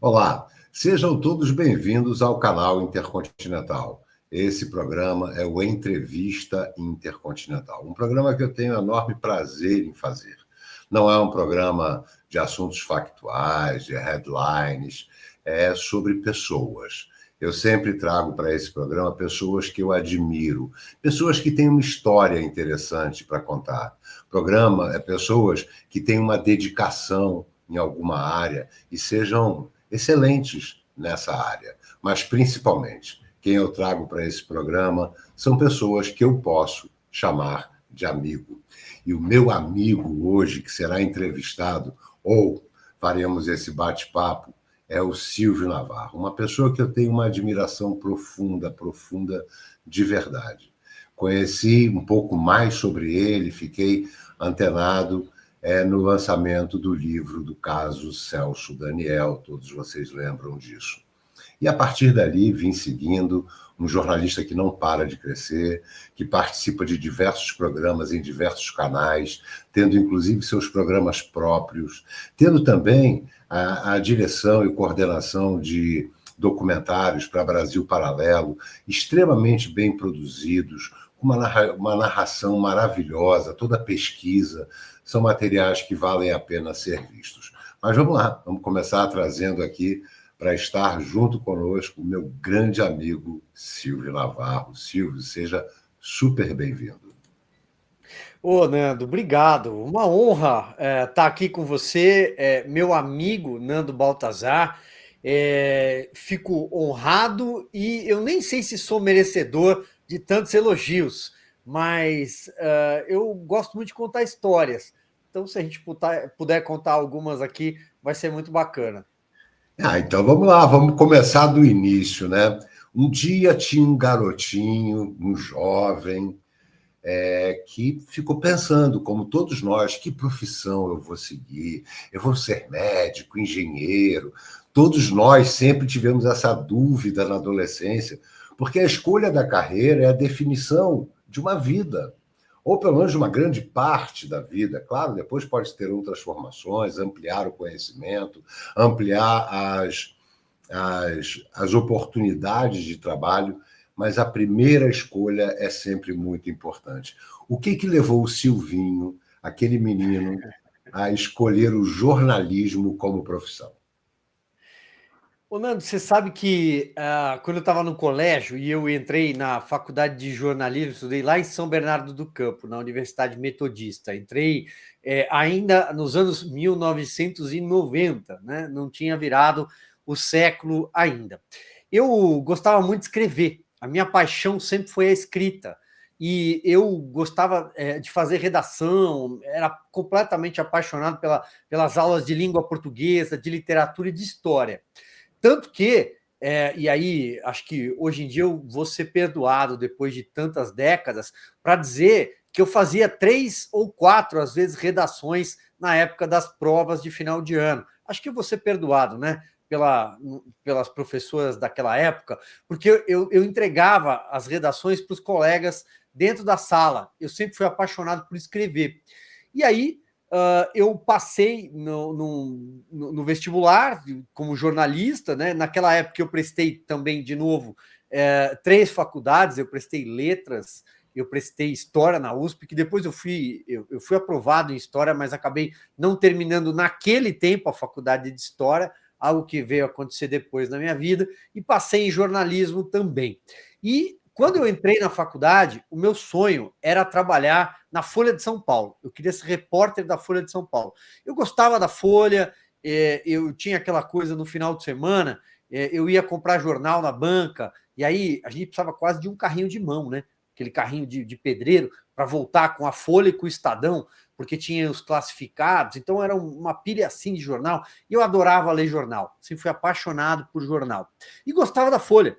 Olá, sejam todos bem-vindos ao canal Intercontinental. Esse programa é o Entrevista Intercontinental, um programa que eu tenho enorme prazer em fazer. Não é um programa de assuntos factuais, de headlines, é sobre pessoas. Eu sempre trago para esse programa pessoas que eu admiro, pessoas que têm uma história interessante para contar. O programa é pessoas que têm uma dedicação em alguma área e sejam excelentes nessa área, mas principalmente quem eu trago para esse programa são pessoas que eu posso chamar de amigo. E o meu amigo hoje, que será entrevistado, ou faremos esse bate-papo, é o Silvio Navarro, uma pessoa que eu tenho uma admiração profunda, profunda de verdade. Conheci um pouco mais sobre ele, fiquei antenado no lançamento do livro do caso Celso Daniel, todos vocês lembram disso. E a partir dali vim seguindo um jornalista que não para de crescer, que participa de diversos programas em diversos canais, tendo inclusive seus programas próprios, tendo também a direção e coordenação de documentários para Brasil Paralelo, extremamente bem produzidos, uma narração maravilhosa, toda a pesquisa, são materiais que valem a pena ser vistos. Mas vamos lá, vamos começar trazendo aqui para estar junto conosco o meu grande amigo Silvio Navarro. Silvio, seja super bem-vindo. Ô, Nando, obrigado. Uma honra estar aqui com você, meu amigo Nando Baltazar. Fico honrado e eu nem sei se sou merecedor de tantos elogios, mas eu gosto muito de contar histórias. Então, se a gente puder contar algumas aqui, vai ser muito bacana. Então vamos lá, vamos começar do início, né? Um dia tinha um garotinho, um jovem, que ficou pensando, como todos nós, que profissão eu vou seguir? Eu vou ser médico, engenheiro? Todos nós sempre tivemos essa dúvida na adolescência, porque a escolha da carreira é a definição de uma vida, ou pelo menos de uma grande parte da vida. Claro, depois pode ter outras formações, ampliar o conhecimento, ampliar as oportunidades de trabalho, mas a primeira escolha é sempre muito importante. O que levou o Silvinho, aquele menino, a escolher o jornalismo como profissão? Ô, Nando, você sabe que quando eu estava no colégio e eu entrei na faculdade de jornalismo, estudei lá em São Bernardo do Campo, na Universidade Metodista. Entrei ainda nos anos 1990, né? Não tinha virado o século ainda. Eu gostava muito de escrever, a minha paixão sempre foi a escrita. E eu gostava de fazer redação, era completamente apaixonado pelas aulas de língua portuguesa, de literatura e de história. Tanto que, e aí acho que hoje em dia eu vou ser perdoado depois de tantas décadas para dizer que eu fazia 3 ou 4, às vezes, redações na época das provas de final de ano. Acho que eu vou ser perdoado, né? Pelas professoras daquela época, porque eu entregava as redações para os colegas dentro da sala. Eu sempre fui apaixonado por escrever. E aí, eu passei no vestibular como jornalista, né? Naquela época eu prestei também, de novo, 3 faculdades, eu prestei letras, eu prestei história na USP, que depois eu fui aprovado em história, mas acabei não terminando naquele tempo a faculdade de história, algo que veio acontecer depois na minha vida, e passei em jornalismo também. E quando eu entrei na faculdade, o meu sonho era trabalhar na Folha de São Paulo. Eu queria ser repórter da Folha de São Paulo. Eu gostava da Folha, eu tinha aquela coisa no final de semana, eu ia comprar jornal na banca, e aí a gente precisava quase de um carrinho de mão, né? Aquele carrinho de pedreiro, para voltar com a Folha e com o Estadão, porque tinha os classificados, então era uma pilha assim de jornal, e eu adorava ler jornal, sempre fui apaixonado por jornal. E gostava da Folha.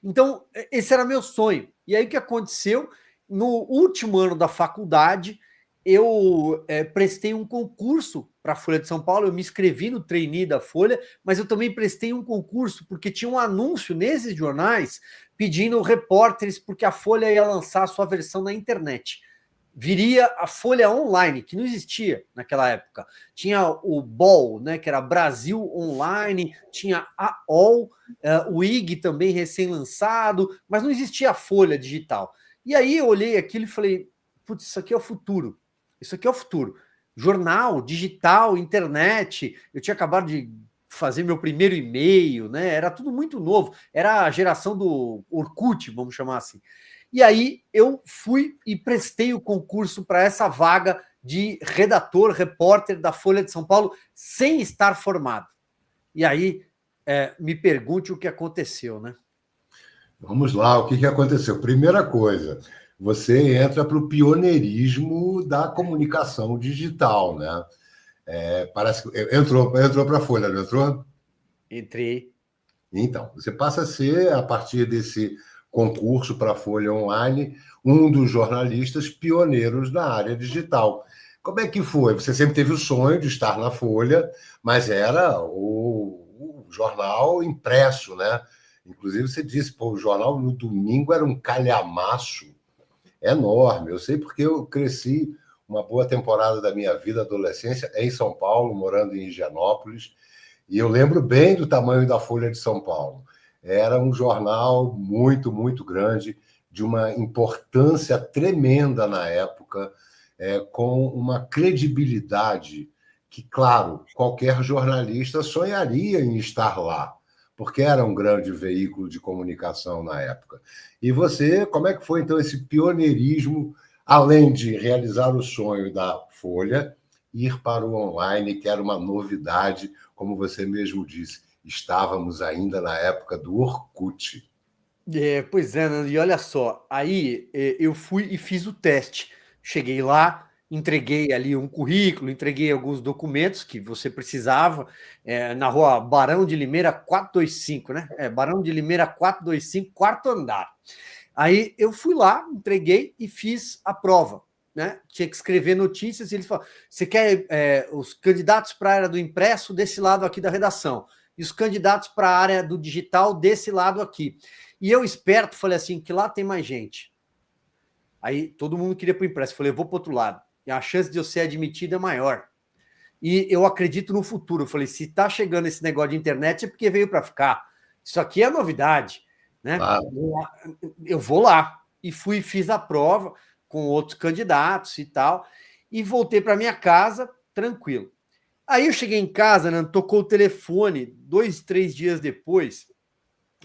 Então, esse era meu sonho. E aí o que aconteceu? No último ano da faculdade, eu prestei um concurso para a Folha de São Paulo, eu me inscrevi no trainee da Folha, mas eu também prestei um concurso, porque tinha um anúncio nesses jornais pedindo repórteres, porque a Folha ia lançar a sua versão na internet. viria a Folha Online, que não existia naquela época. Tinha o BOL, né, que era Brasil Online, tinha a OL, o IG também recém-lançado, mas não existia a Folha digital. E aí eu olhei aquilo e falei, putz, isso aqui é o futuro. Isso aqui é o futuro. Jornal, digital, internet. Eu tinha acabado de fazer meu primeiro e-mail, né? Era tudo muito novo. Era a geração do Orkut, vamos chamar assim. E aí eu fui e prestei o concurso para essa vaga de redator, repórter da Folha de São Paulo, sem estar formado. E aí me pergunte o que aconteceu, né? Vamos lá, o que aconteceu? Primeira coisa, você entra para o pioneirismo da comunicação digital, né? Parece que entrou para a Folha, não entrou? Entrei. Então, você passa a ser, a partir desse concurso para a Folha Online, um dos jornalistas pioneiros na área digital. Como é que foi? Você sempre teve o sonho de estar na Folha, mas era o jornal impresso, né? Inclusive, você disse, pô, o jornal no domingo era um calhamaço enorme. Eu sei porque eu cresci uma boa temporada da minha vida, adolescência, em São Paulo, morando em Higienópolis, e eu lembro bem do tamanho da Folha de São Paulo. Era um jornal muito, muito grande, de uma importância tremenda na época, com uma credibilidade que, claro, qualquer jornalista sonharia em estar lá, porque era um grande veículo de comunicação na época. E você, como é que foi, então, esse pioneirismo, além de realizar o sonho da Folha, ir para o online, que era uma novidade, como você mesmo disse, estávamos ainda na época do Orkut. Pois é, Nando, e olha só, aí eu fui e fiz o teste. Cheguei lá, entreguei ali um currículo, entreguei alguns documentos que você precisava, na rua Barão de Limeira 425, né? Barão de Limeira 425, quarto andar. Aí eu fui lá, entreguei e fiz a prova, né? Tinha que escrever notícias e eles falaram: você quer os candidatos para a área do impresso desse lado aqui da redação, e os candidatos para a área do digital desse lado aqui. E eu, esperto, falei assim, que lá tem mais gente. Aí todo mundo queria para o impresso. Eu falei, eu vou para o outro lado. E a chance de eu ser admitido é maior. E eu acredito no futuro. Eu falei, se está chegando esse negócio de internet é porque veio para ficar. Isso aqui é novidade, né? Claro. Eu vou lá. E fui, fiz a prova com outros candidatos e tal. E voltei para minha casa, tranquilo. Aí eu cheguei em casa, né, tocou o telefone 2, 3 dias depois,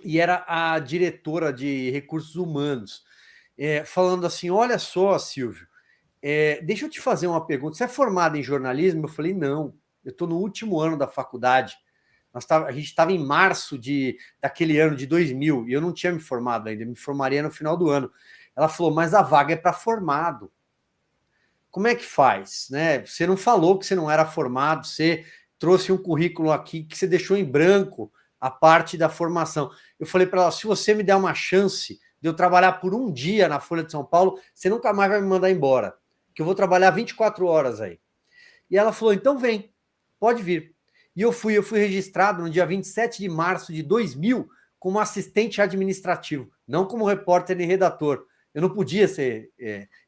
e era a diretora de recursos humanos, falando assim: olha só, Silvio, deixa eu te fazer uma pergunta. Você é formado em jornalismo? Eu falei, não, eu estou no último ano da faculdade. A gente estava em março daquele ano de 2000 e eu não tinha me formado ainda, eu me formaria no final do ano. Ela falou, mas a vaga é para formado. Como é que faz? Né? Você não falou que você não era formado, você trouxe um currículo aqui que você deixou em branco a parte da formação. Eu falei para ela, se você me der uma chance de eu trabalhar por um dia na Folha de São Paulo, você nunca mais vai me mandar embora, que eu vou trabalhar 24 horas aí. E ela falou, então vem, pode vir. E eu fui registrado no dia 27 de março de 2000 como assistente administrativo, não como repórter nem redator. Eu não podia ser,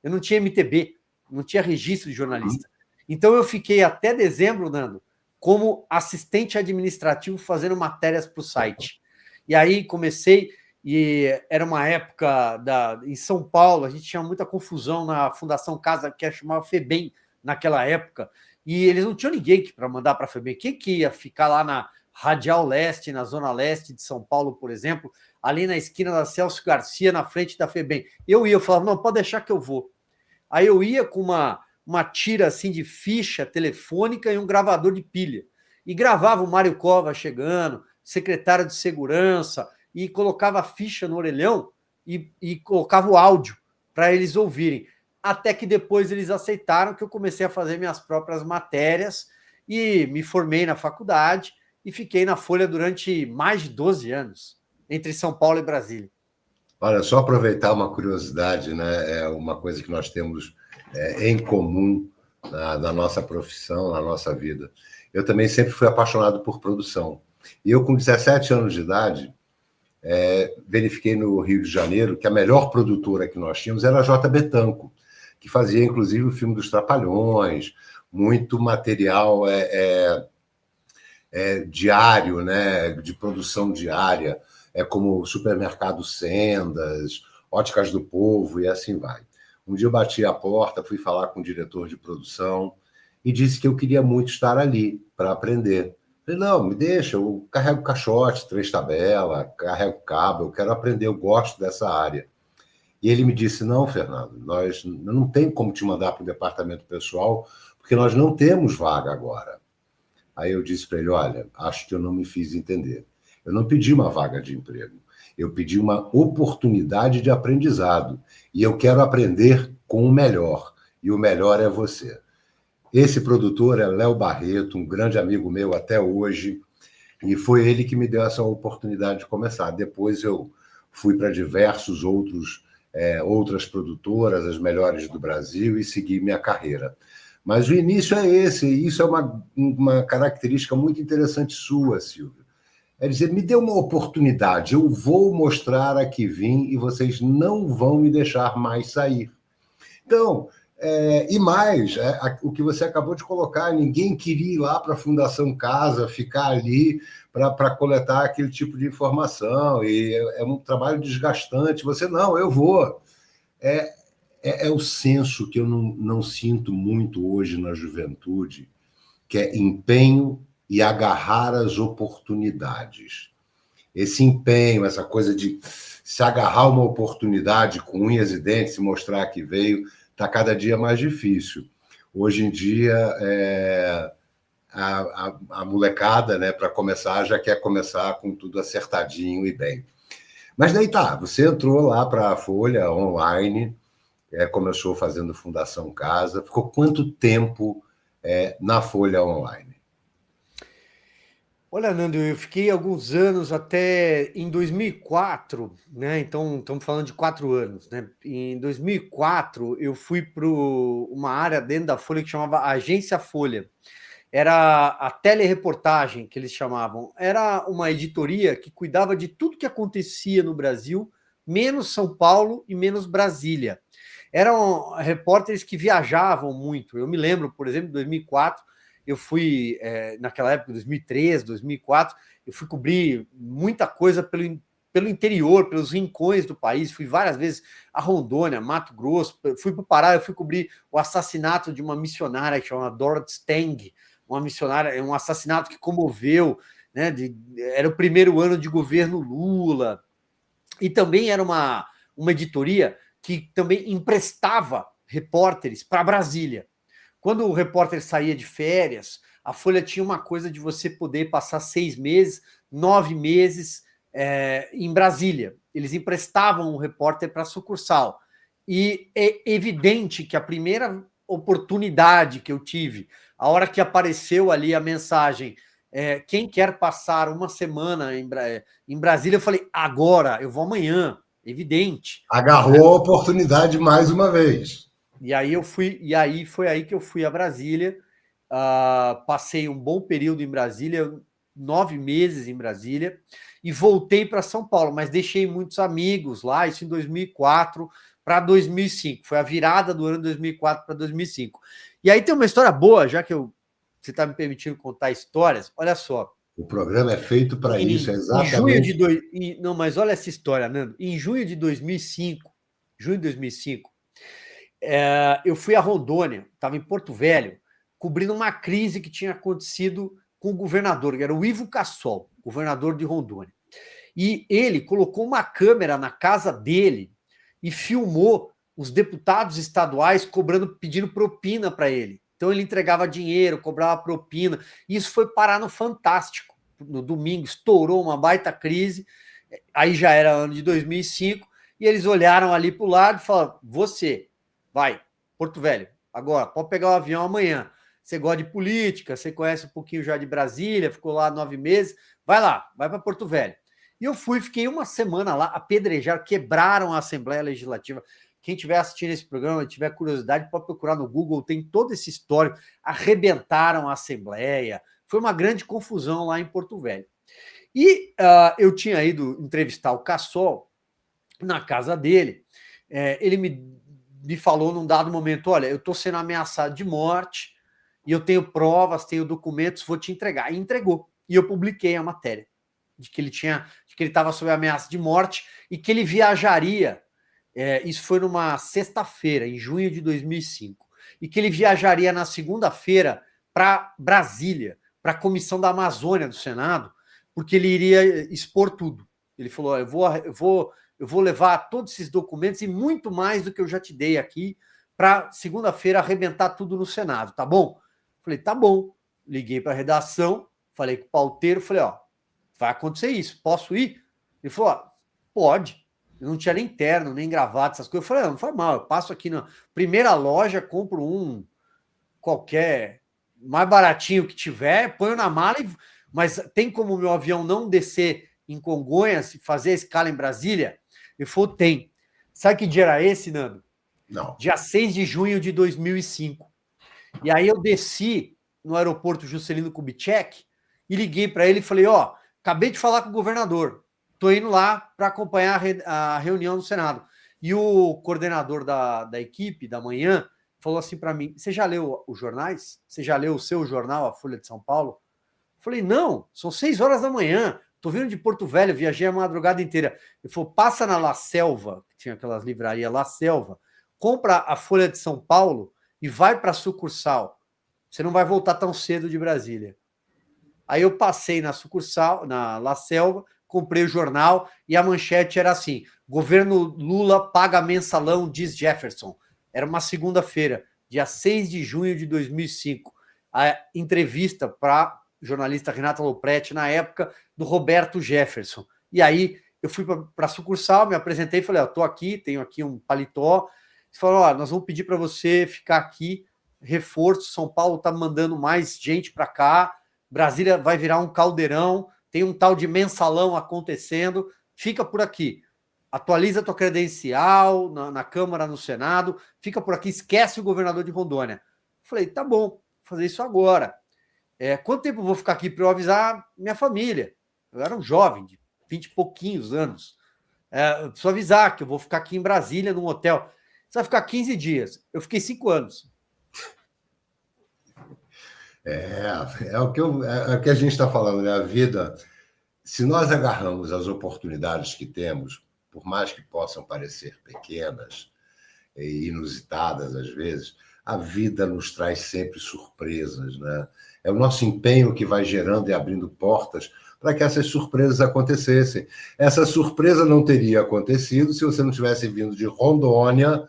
eu não tinha MTB, não tinha registro de jornalista. Então eu fiquei até dezembro, Nando, como assistente administrativo fazendo matérias para o site. E aí comecei, e era uma época em São Paulo, a gente tinha muita confusão na Fundação Casa, que chamava FEBEM naquela época, e eles não tinham ninguém para mandar para a FEBEM. Quem que ia ficar lá na Radial Leste, na Zona Leste de São Paulo, por exemplo, ali na esquina da Celso Garcia, na frente da FEBEM? Eu falava, não, pode deixar que eu vou. Aí eu ia com uma tira assim de ficha telefônica e um gravador de pilha. E gravava o Mário Cova chegando, secretário de segurança, e colocava a ficha no orelhão e colocava o áudio para eles ouvirem. Até que depois eles aceitaram que eu comecei a fazer minhas próprias matérias e me formei na faculdade e fiquei na Folha durante mais de 12 anos, entre São Paulo e Brasília. Olha, só aproveitar uma curiosidade, né? É uma coisa que nós temos em comum na nossa profissão, na nossa vida. Eu também sempre fui apaixonado por produção. E eu, com 17 anos de idade, verifiquei no Rio de Janeiro que a melhor produtora que nós tínhamos era a JB Tanco, que fazia, inclusive, o filme dos Trapalhões, muito material diário, né, de produção diária, como Supermercado Sendas, Óticas do Povo e assim vai. Um dia eu bati a porta, fui falar com o diretor de produção e disse que eu queria muito estar ali para aprender. Falei, não, me deixa, eu carrego caixote, 3 tabelas, carrego cabo, eu quero aprender, eu gosto dessa área. E ele me disse, não, Fernando, nós não tem como te mandar para o departamento pessoal, porque nós não temos vaga agora. Aí eu disse para ele, olha, acho que eu não me fiz entender. Eu não pedi uma vaga de emprego, eu pedi uma oportunidade de aprendizado. E eu quero aprender com o melhor, e o melhor é você. Esse produtor é Léo Barreto, um grande amigo meu até hoje, e foi ele que me deu essa oportunidade de começar. Depois eu fui para diversos outras produtoras, as melhores do Brasil, e segui minha carreira. Mas o início é esse, e isso é uma característica muito interessante sua, Silvio. É dizer, me dê uma oportunidade, eu vou mostrar a que vim e vocês não vão me deixar mais sair. Então, e mais, o que você acabou de colocar, ninguém queria ir lá para a Fundação Casa, ficar ali para coletar aquele tipo de informação, e é um trabalho desgastante. Você, não, eu vou. É o senso que eu não sinto muito hoje na juventude, que é empenho e agarrar as oportunidades. Esse empenho, essa coisa de se agarrar uma oportunidade com unhas e dentes e mostrar que veio, está cada dia mais difícil. Hoje em dia, a molecada, né, para começar, já quer começar com tudo acertadinho e bem. Mas daí tá, você entrou lá para a Folha Online, começou fazendo Fundação Casa. Ficou quanto tempo na Folha Online? Olha, Nando, eu fiquei alguns anos até em 2004, né? Então, estamos falando de 4 anos, né? Em 2004, eu fui para uma área dentro da Folha que chamava Agência Folha. Era a telereportagem, que eles chamavam. Era uma editoria que cuidava de tudo que acontecia no Brasil, menos São Paulo e menos Brasília. Eram repórteres que viajavam muito. Eu me lembro, por exemplo, em 2004, eu fui, naquela época, 2003, 2004, eu fui cobrir muita coisa pelo interior, pelos rincões do país. Fui várias vezes a Rondônia, Mato Grosso, fui para o Pará, eu fui cobrir o assassinato de uma missionária que chama Dorothy Stang, uma missionária, um assassinato que comoveu, né? Era o primeiro ano de governo Lula, e também era uma editoria que também emprestava repórteres para Brasília. Quando o repórter saía de férias, a Folha tinha uma coisa de você poder passar 6 meses, 9 meses em Brasília. Eles emprestavam o repórter para a sucursal. E é evidente que a primeira oportunidade que eu tive, a hora que apareceu ali a mensagem, quem quer passar uma semana em Brasília, eu falei, agora, eu vou amanhã, evidente. Agarrou a oportunidade mais uma vez. E aí foi aí que eu fui a Brasília, passei um bom período em Brasília, 9 meses em Brasília, e voltei para São Paulo, mas deixei muitos amigos lá, isso em 2004 para 2005, foi a virada do ano 2004 para 2005. E aí tem uma história boa, já que você está me permitindo contar histórias, olha só. O programa é feito para isso, é Em junho de exatamente. não, mas olha essa história, Nando. Em junho de 2005, eu fui a Rondônia, estava em Porto Velho, cobrindo uma crise que tinha acontecido com o governador, que era o Ivo Cassol, governador de Rondônia. E ele colocou uma câmera na casa dele e filmou os deputados estaduais pedindo propina para ele. Então ele entregava dinheiro, cobrava propina. E isso foi parar no Fantástico. No domingo estourou uma baita crise. Aí já era ano de 2005 e eles olharam ali para o lado e falaram: você vai, Porto Velho, agora, pode pegar o avião amanhã. Você gosta de política, você conhece um pouquinho já de Brasília, ficou lá 9 meses, vai lá, vai para Porto Velho. E eu fui, fiquei uma semana lá, apedrejaram, quebraram a Assembleia Legislativa. Quem estiver assistindo esse programa, tiver curiosidade, pode procurar no Google, tem todo esse histórico. Arrebentaram a Assembleia, foi uma grande confusão lá em Porto Velho. E eu tinha ido entrevistar o Cassol na casa dele, ele me me falou num dado momento, olha, eu estou sendo ameaçado de morte e eu tenho provas, tenho documentos, vou te entregar. E entregou. E eu publiquei a matéria de que ele estava sob ameaça de morte e que ele viajaria. Isso foi numa sexta-feira, em junho de 2005, e que ele viajaria na segunda-feira para Brasília, para a Comissão da Amazônia do Senado, porque ele iria expor tudo. Ele falou: eu vou levar todos esses documentos e muito mais do que eu já te dei aqui para segunda-feira arrebentar tudo no Senado, tá bom? Falei: tá bom. Liguei para a redação, falei com o pauteiro, falei: ó, vai acontecer isso, posso ir? Ele falou: ó, pode. Eu não tinha nem terno, nem gravata, essas coisas. Eu falei: não faz mal, eu passo aqui na primeira loja, compro um qualquer, mais baratinho que tiver, ponho na mala, mas tem como o meu avião não descer em Congonhas e fazer a escala em Brasília? Ele falou: tem. Sabe que dia era esse, Nando? Não. Dia 6 de junho de 2005. E aí eu desci no aeroporto Juscelino Kubitschek e liguei para ele e falei: ó, acabei de falar com o governador, tô indo lá para acompanhar a reunião do Senado. E o coordenador da equipe da manhã falou assim para mim: você já leu os jornais? Você já leu o seu jornal, a Folha de São Paulo? Eu falei: não, são 6 horas da manhã, tô vindo de Porto Velho, viajei a madrugada inteira. Ele falou: passa na La Selva, que tinha aquelas livrarias La Selva, compra a Folha de São Paulo e vai para a sucursal. Você não vai voltar tão cedo de Brasília. Aí eu passei na sucursal, na La Selva, comprei o jornal e a manchete era assim: governo Lula paga mensalão, diz Jefferson. Era uma segunda-feira, dia 6 de junho de 2005. A entrevista para jornalista Renata Lopretti, na época, do Roberto Jefferson. E aí eu fui para a sucursal, me apresentei e falei: estou aqui, tenho aqui um paletó. Eles falaram: nós vamos pedir para você ficar aqui, reforço, São Paulo está mandando mais gente para cá, Brasília vai virar um caldeirão, tem um tal de mensalão acontecendo, fica por aqui. Atualiza tua credencial na Câmara, no Senado, fica por aqui, esquece o governador de Rondônia. Falei: tá bom, vou fazer isso agora. Quanto tempo eu vou ficar aqui para eu avisar minha família? Eu era um jovem, de 20 e pouquinhos anos. Eu preciso avisar que eu vou ficar aqui em Brasília, num hotel. Você vai ficar 15 dias. Eu fiquei 5 anos. É o que a gente está falando, né? A vida, se nós agarramos as oportunidades que temos, por mais que possam parecer pequenas e inusitadas às vezes, a vida nos traz sempre surpresas, né? É o nosso empenho que vai gerando e abrindo portas para que essas surpresas acontecessem. Essa surpresa não teria acontecido se você não tivesse vindo de Rondônia,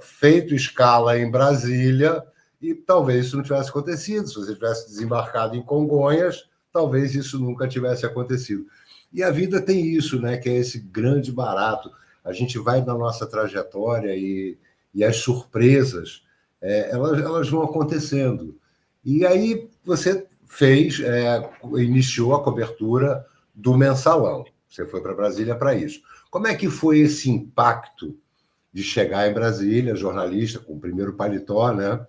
feito escala em Brasília, e talvez isso não tivesse acontecido. Se você tivesse desembarcado em Congonhas, talvez isso nunca tivesse acontecido. E a vida tem isso, né? Que é esse grande barato. A gente vai na nossa trajetória e as surpresas, elas vão acontecendo. E aí você iniciou a cobertura do mensalão. Você foi para Brasília para isso. Como é que foi esse impacto de chegar em Brasília, jornalista, com o primeiro paletó, né?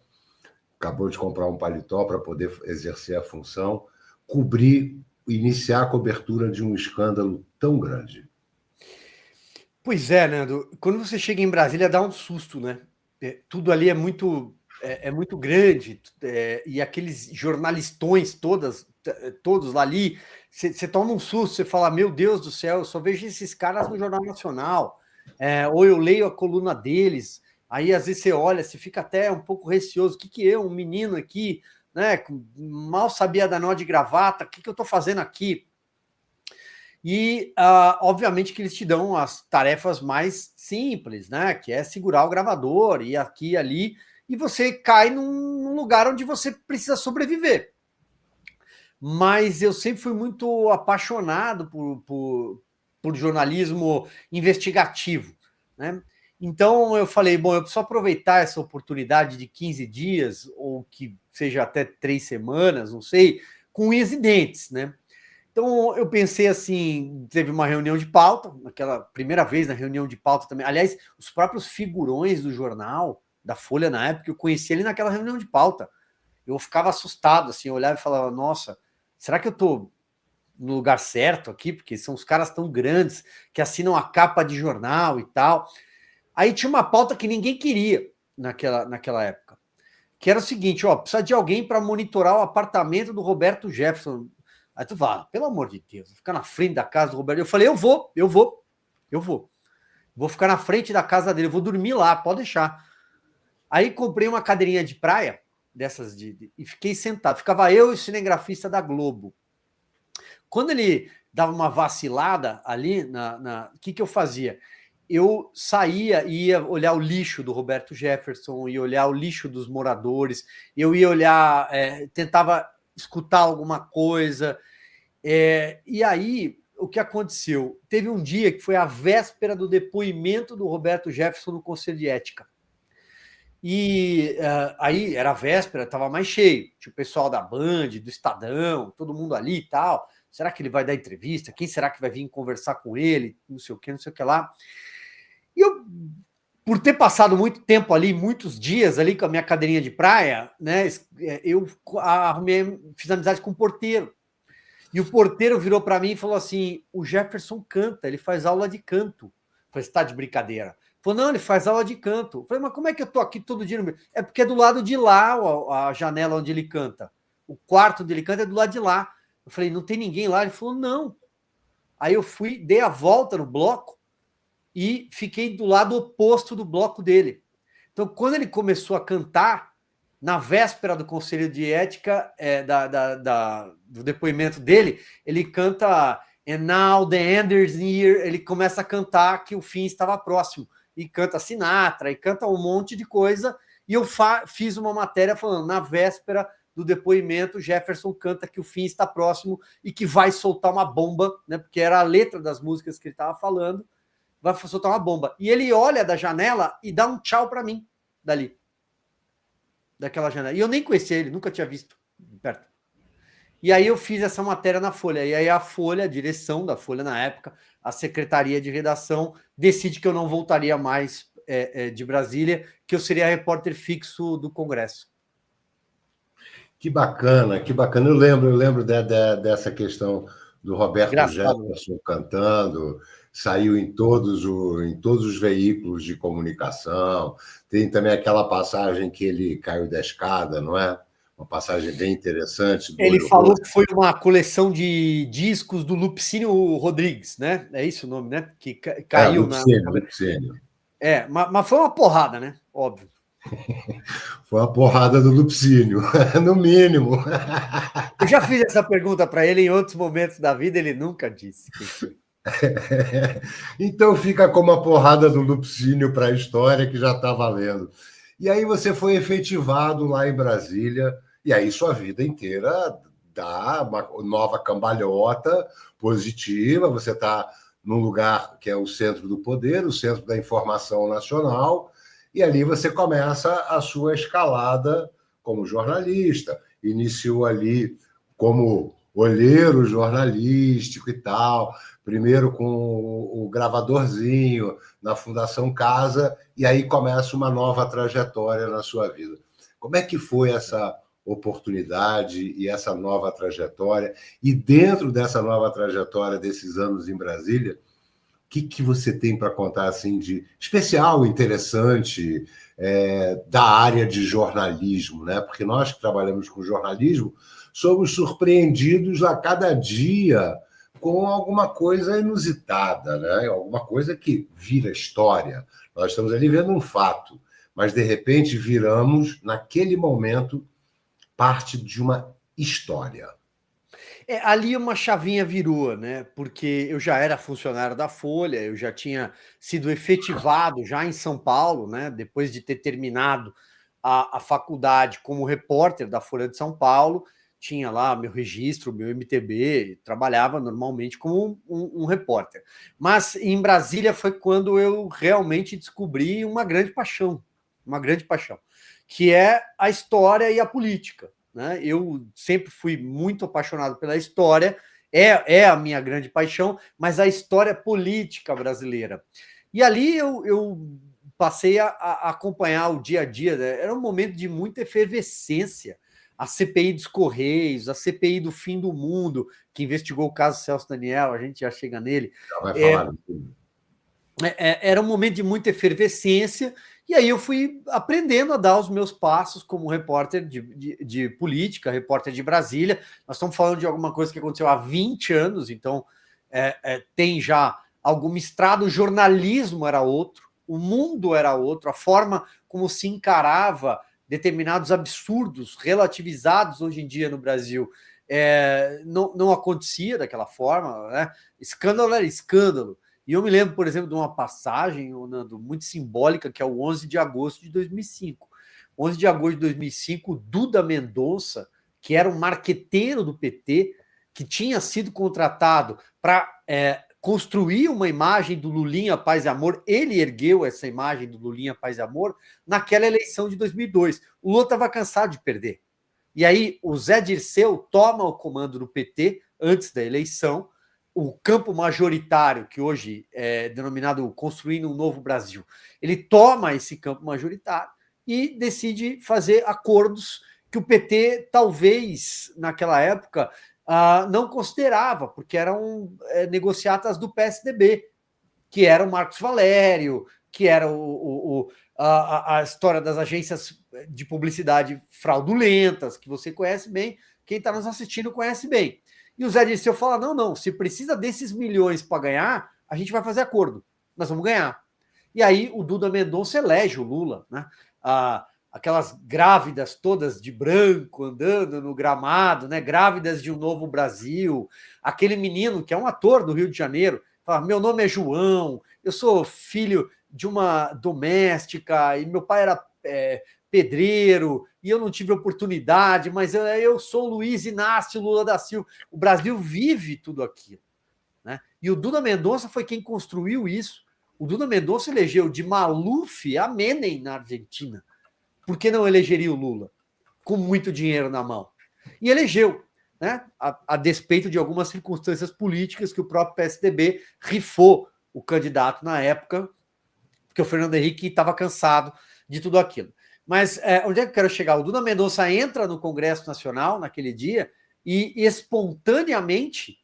Acabou de comprar um paletó para poder exercer a função, iniciar a cobertura de um escândalo tão grande? Pois é, Nando, quando você chega em Brasília dá um susto, né? Tudo ali é muito grande, e aqueles jornalistões todos lá ali, você toma um susto, você fala: meu Deus do céu, eu só vejo esses caras no Jornal Nacional, ou eu leio a coluna deles, aí às vezes você olha, você fica até um pouco receoso: o que eu, um menino aqui, né, mal sabia dar nó de gravata, o que eu estou fazendo aqui? E, obviamente, que eles te dão as tarefas mais simples, né? Que é segurar o gravador, e aqui e ali, e você cai num lugar onde você precisa sobreviver. Mas eu sempre fui muito apaixonado por jornalismo investigativo, né? Então eu falei: bom, eu preciso aproveitar essa oportunidade de 15 dias, ou que seja até 3 semanas, não sei, com unhas e dentes, né? Então, eu pensei assim, teve uma reunião de pauta, naquela primeira vez na reunião de pauta também. Aliás, os próprios figurões do jornal, da Folha na época, eu conheci ele naquela reunião de pauta. Eu ficava assustado, assim, eu olhava e falava: nossa, será que eu estou no lugar certo aqui? Porque são os caras tão grandes que assinam a capa de jornal e tal. Aí tinha uma pauta que ninguém queria naquela época, que era o seguinte, precisa de alguém para monitorar o apartamento do Roberto Jefferson. Aí tu fala, pelo amor de Deus, ficar na frente da casa do Roberto. Eu falei, eu vou. Vou ficar na frente da casa dele, eu vou dormir lá, pode deixar. Aí comprei uma cadeirinha de praia, dessas e fiquei sentado. Ficava eu e o cinegrafista da Globo. Quando ele dava uma vacilada ali, o que eu fazia? Eu saía e ia olhar o lixo do Roberto Jefferson, ia olhar o lixo dos moradores, eu ia olhar, tentava escutar alguma coisa. E aí, o que aconteceu? Teve um dia que foi a véspera do depoimento do Roberto Jefferson no Conselho de Ética. E aí era a véspera, estava mais cheio. Tinha o pessoal da Band, do Estadão, todo mundo ali e tal. Será que ele vai dar entrevista? Quem será que vai vir conversar com ele? Não sei o que lá. E eu, por ter passado muito tempo ali, muitos dias ali com a minha cadeirinha de praia, né? Eu fiz amizade com o porteiro. E o porteiro virou para mim e falou assim: o Jefferson canta, ele faz aula de canto. Eu falei, você está de brincadeira? Falou, não, ele faz aula de canto. Eu falei, mas como é que eu tô aqui todo dia? É porque é do lado de lá a janela onde ele canta. O quarto onde ele canta é do lado de lá. Eu falei, não tem ninguém lá? Ele falou, não. Aí eu fui, dei a volta no bloco e fiquei do lado oposto do bloco dele. Então, quando ele começou a cantar, na véspera do Conselho de Ética, do depoimento dele, ele canta And now the end is near, ele começa a cantar que o fim estava próximo, e canta Sinatra, e canta um monte de coisa, e eu fiz uma matéria falando, na véspera do depoimento, Jefferson canta que o fim está próximo e que vai soltar uma bomba, né, porque era a letra das músicas que ele estava falando, vai soltar uma bomba. E ele olha da janela e dá um tchau para mim, dali. Daquela janela. E eu nem conhecia ele, nunca tinha visto perto. E aí eu fiz essa matéria na Folha. E aí a Folha, a direção da Folha na época, a secretaria de redação, decide que eu não voltaria mais de Brasília, que eu seria repórter fixo do Congresso. Que bacana, que bacana. Eu lembro dessa questão do Roberto Jefferson cantando, saiu em todos os veículos de comunicação. Tem também aquela passagem que ele caiu da escada, não é? Uma passagem bem interessante. Ele falou que foi uma coleção de discos do Lupicínio Rodrigues, né? É isso o nome, né? Que caiu Lupicínio. Mas foi uma porrada, né? Óbvio. Foi uma porrada do Lupicínio, no mínimo. Eu já fiz essa pergunta para ele em outros momentos da vida, ele nunca disse quem foi. Então fica como a porrada do Lupicínio para a história, que já está valendo. E aí você foi efetivado lá em Brasília, e aí sua vida inteira dá uma nova cambalhota positiva, você está num lugar que é o centro do poder, o centro da informação nacional, e ali você começa a sua escalada como jornalista. Iniciou ali como olheiro jornalístico e tal, primeiro com o gravadorzinho na Fundação Casa, e aí começa uma nova trajetória na sua vida. Como é que foi essa oportunidade e essa nova trajetória? E dentro dessa nova trajetória desses anos em Brasília, o que você tem para contar assim de especial, interessante, da área de jornalismo, né? Porque nós que trabalhamos com jornalismo somos surpreendidos a cada dia com alguma coisa inusitada, né? Alguma coisa que vira história. Nós estamos ali vendo um fato, mas de repente viramos, naquele momento, parte de uma história. Ali uma chavinha virou, né? Porque eu já era funcionário da Folha, eu já tinha sido efetivado já em São Paulo, né? Depois de ter terminado a faculdade como repórter da Folha de São Paulo, tinha lá meu registro, meu MTB, trabalhava normalmente como um repórter. Mas em Brasília foi quando eu realmente descobri uma grande paixão, que é a história e a política. Né? Eu sempre fui muito apaixonado pela história, é a minha grande paixão, mas a história política brasileira. E ali eu passei a acompanhar o dia a dia, né? Era um momento de muita efervescência. A CPI dos Correios, a CPI do Fim do Mundo, que investigou o caso Celso Daniel, a gente já chega nele. Já vai falar. era um momento de muita efervescência, e aí eu fui aprendendo a dar os meus passos como repórter de política, repórter de Brasília. Nós estamos falando de alguma coisa que aconteceu há 20 anos, então tem já alguma estrada, o jornalismo era outro, o mundo era outro, a forma como se encarava determinados absurdos relativizados hoje em dia no Brasil não acontecia daquela forma, né? Escândalo era escândalo. E eu me lembro, por exemplo, de uma passagem, Nando, muito simbólica, que é o 11 de agosto de 2005. 11 de agosto de 2005, o Duda Mendonça, que era um marqueteiro do PT, que tinha sido contratado para construir uma imagem do Lulinha Paz e Amor, ele ergueu essa imagem do Lulinha Paz e Amor naquela eleição de 2002. O Lula estava cansado de perder. E aí o Zé Dirceu toma o comando do PT antes da eleição, o campo majoritário, que hoje é denominado Construindo um Novo Brasil, ele toma esse campo majoritário e decide fazer acordos que o PT, talvez, naquela época, não considerava, porque eram negociatas do PSDB, que era o Marcos Valério, que era a história das agências de publicidade fraudulentas, que você conhece bem, quem está nos assistindo conhece bem. E o Zé Dirceu fala, não, se precisa desses milhões para ganhar, a gente vai fazer acordo, nós vamos ganhar. E aí o Duda Mendonça elege o Lula, né? Aquelas grávidas todas de branco andando no gramado, né? Grávidas de um novo Brasil, aquele menino que é um ator do Rio de Janeiro, fala, meu nome é João, eu sou filho de uma doméstica e meu pai era pedreiro e eu não tive oportunidade, mas eu sou Luiz Inácio Lula da Silva. O Brasil vive tudo aquilo, né? E o Duda Mendonça foi quem construiu isso. O Duda Mendonça elegeu de Maluf a Menem na Argentina. Por que não elegeria o Lula? Com muito dinheiro na mão. E elegeu, né? A despeito de algumas circunstâncias políticas que o próprio PSDB rifou o candidato na época, porque o Fernando Henrique estava cansado de tudo aquilo. Mas onde é que eu quero chegar? O Duda Mendonça entra no Congresso Nacional naquele dia e espontaneamente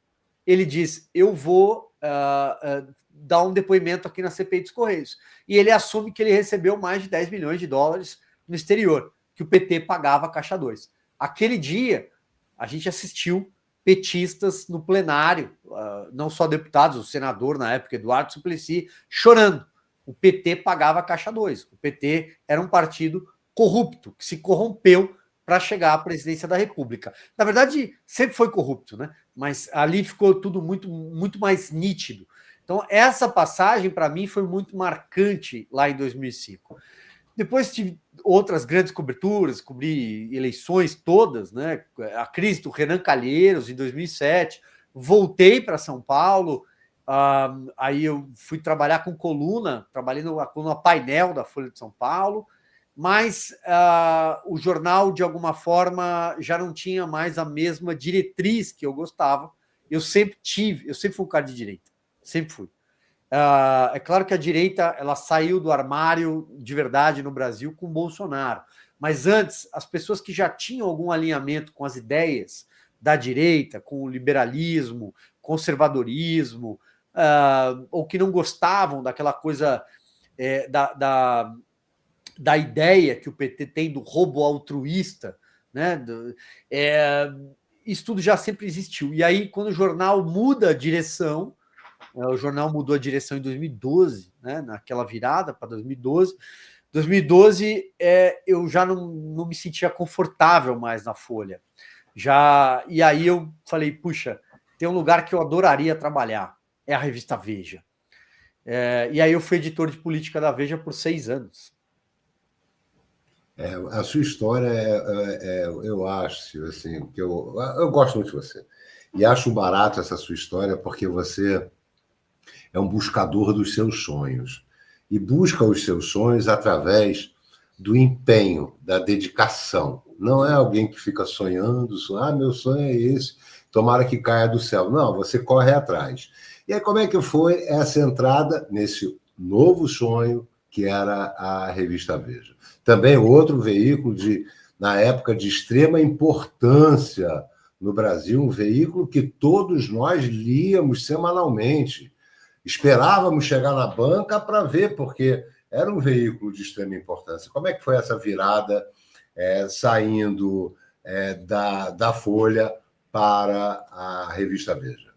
ele diz, eu vou dar um depoimento aqui na CPI dos Correios. E ele assume que ele recebeu mais de 10 milhões de dólares no exterior, que o PT pagava a Caixa 2. Aquele dia, a gente assistiu petistas no plenário, não só deputados, o senador na época, Eduardo Suplicy, chorando. O PT pagava a Caixa 2. O PT era um partido corrupto, que se corrompeu para chegar à presidência da República. Na verdade, sempre foi corrupto, né? Mas ali ficou tudo muito, muito mais nítido. Então, essa passagem, para mim, foi muito marcante lá em 2005. Depois tive outras grandes coberturas, cobri eleições todas, né? A crise do Renan Calheiros, em 2007. Voltei para São Paulo, aí eu fui trabalhar com coluna, trabalhei na coluna Painel da Folha de São Paulo, mas o jornal, de alguma forma, já não tinha mais a mesma diretriz que eu gostava. Eu sempre fui um cara de direita, sempre fui. É claro que a direita ela saiu do armário de verdade no Brasil com o Bolsonaro, mas antes, as pessoas que já tinham algum alinhamento com as ideias da direita, com o liberalismo, conservadorismo, ou que não gostavam daquela coisa da ideia que o PT tem do roubo altruísta, né? Isso tudo já sempre existiu. E aí, quando o jornal muda a direção, o jornal mudou a direção em 2012, né, naquela virada para 2012. 2012, eu já não me sentia confortável mais na Folha. E aí eu falei, puxa, tem um lugar que eu adoraria trabalhar, é a revista Veja. E aí eu fui editor de política da Veja por 6 anos. A sua história, eu acho, assim, que eu gosto muito de você. E acho barato essa sua história porque você é um buscador dos seus sonhos. E busca os seus sonhos através do empenho, da dedicação. Não é alguém que fica sonhando, meu sonho é esse, tomara que caia do céu. Não, você corre atrás. E aí, como é que foi essa entrada nesse novo sonho que era a revista Veja? Também outro veículo na época de extrema importância no Brasil, um veículo que todos nós líamos semanalmente. Esperávamos chegar na banca para ver, porque era um veículo de extrema importância. Como é que foi essa virada saindo da Folha para a revista Veja?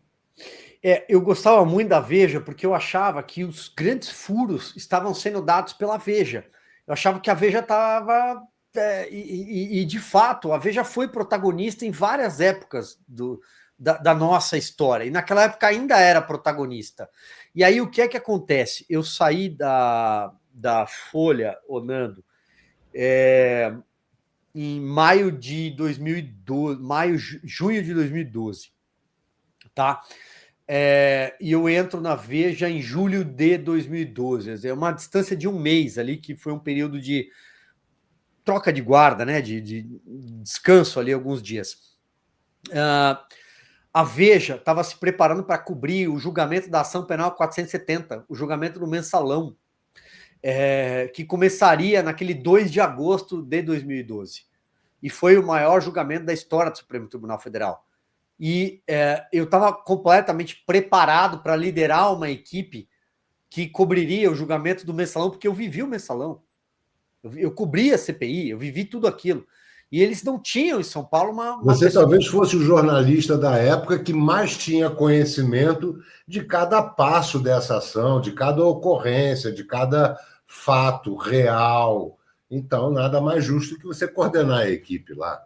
Eu gostava muito da Veja porque eu achava que os grandes furos estavam sendo dados pela Veja. Eu achava que a Veja estava. E, de fato, a Veja foi protagonista em várias épocas da nossa história. E naquela época ainda era protagonista. E aí o que é que acontece? Eu saí da Folha, Nando, em maio de 2012, junho de 2012, tá? E eu entro na Veja em julho de 2012. É uma distância de um mês ali, que foi um período de troca de guarda, né? De descanso ali alguns dias. A Veja estava se preparando para cobrir o julgamento da ação penal 470, o julgamento do mensalão, que começaria naquele 2 de agosto de 2012. E foi o maior julgamento da história do Supremo Tribunal Federal. E eu estava completamente preparado para liderar uma equipe que cobriria o julgamento do mensalão, porque eu vivi o mensalão. Eu cobri a CPI, eu vivi tudo aquilo. E eles não tinham em São Paulo uma Você pessoa... talvez fosse o jornalista da época que mais tinha conhecimento de cada passo dessa ação, de cada ocorrência, de cada fato real. Então, nada mais justo que você coordenar a equipe lá.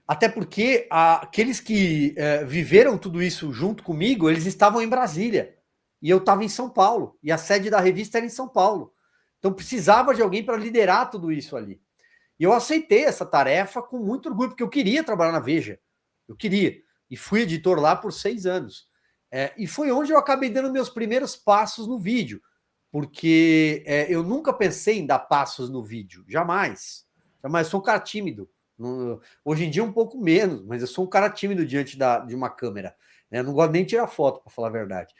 Até porque aqueles que viveram tudo isso junto comigo, eles estavam em Brasília. E eu estava em São Paulo. E a sede da revista era em São Paulo. Então precisava de alguém para liderar tudo isso ali. E eu aceitei essa tarefa com muito orgulho, porque eu queria trabalhar na Veja. Eu queria. E fui editor lá por 6 anos. E foi onde eu acabei dando meus primeiros passos no vídeo. Porque eu nunca pensei em dar passos no vídeo. Jamais. Jamais. Eu sou um cara tímido. Hoje em dia um pouco menos, mas eu sou um cara tímido diante de uma câmera. Eu não gosto nem de tirar foto, para falar a verdade.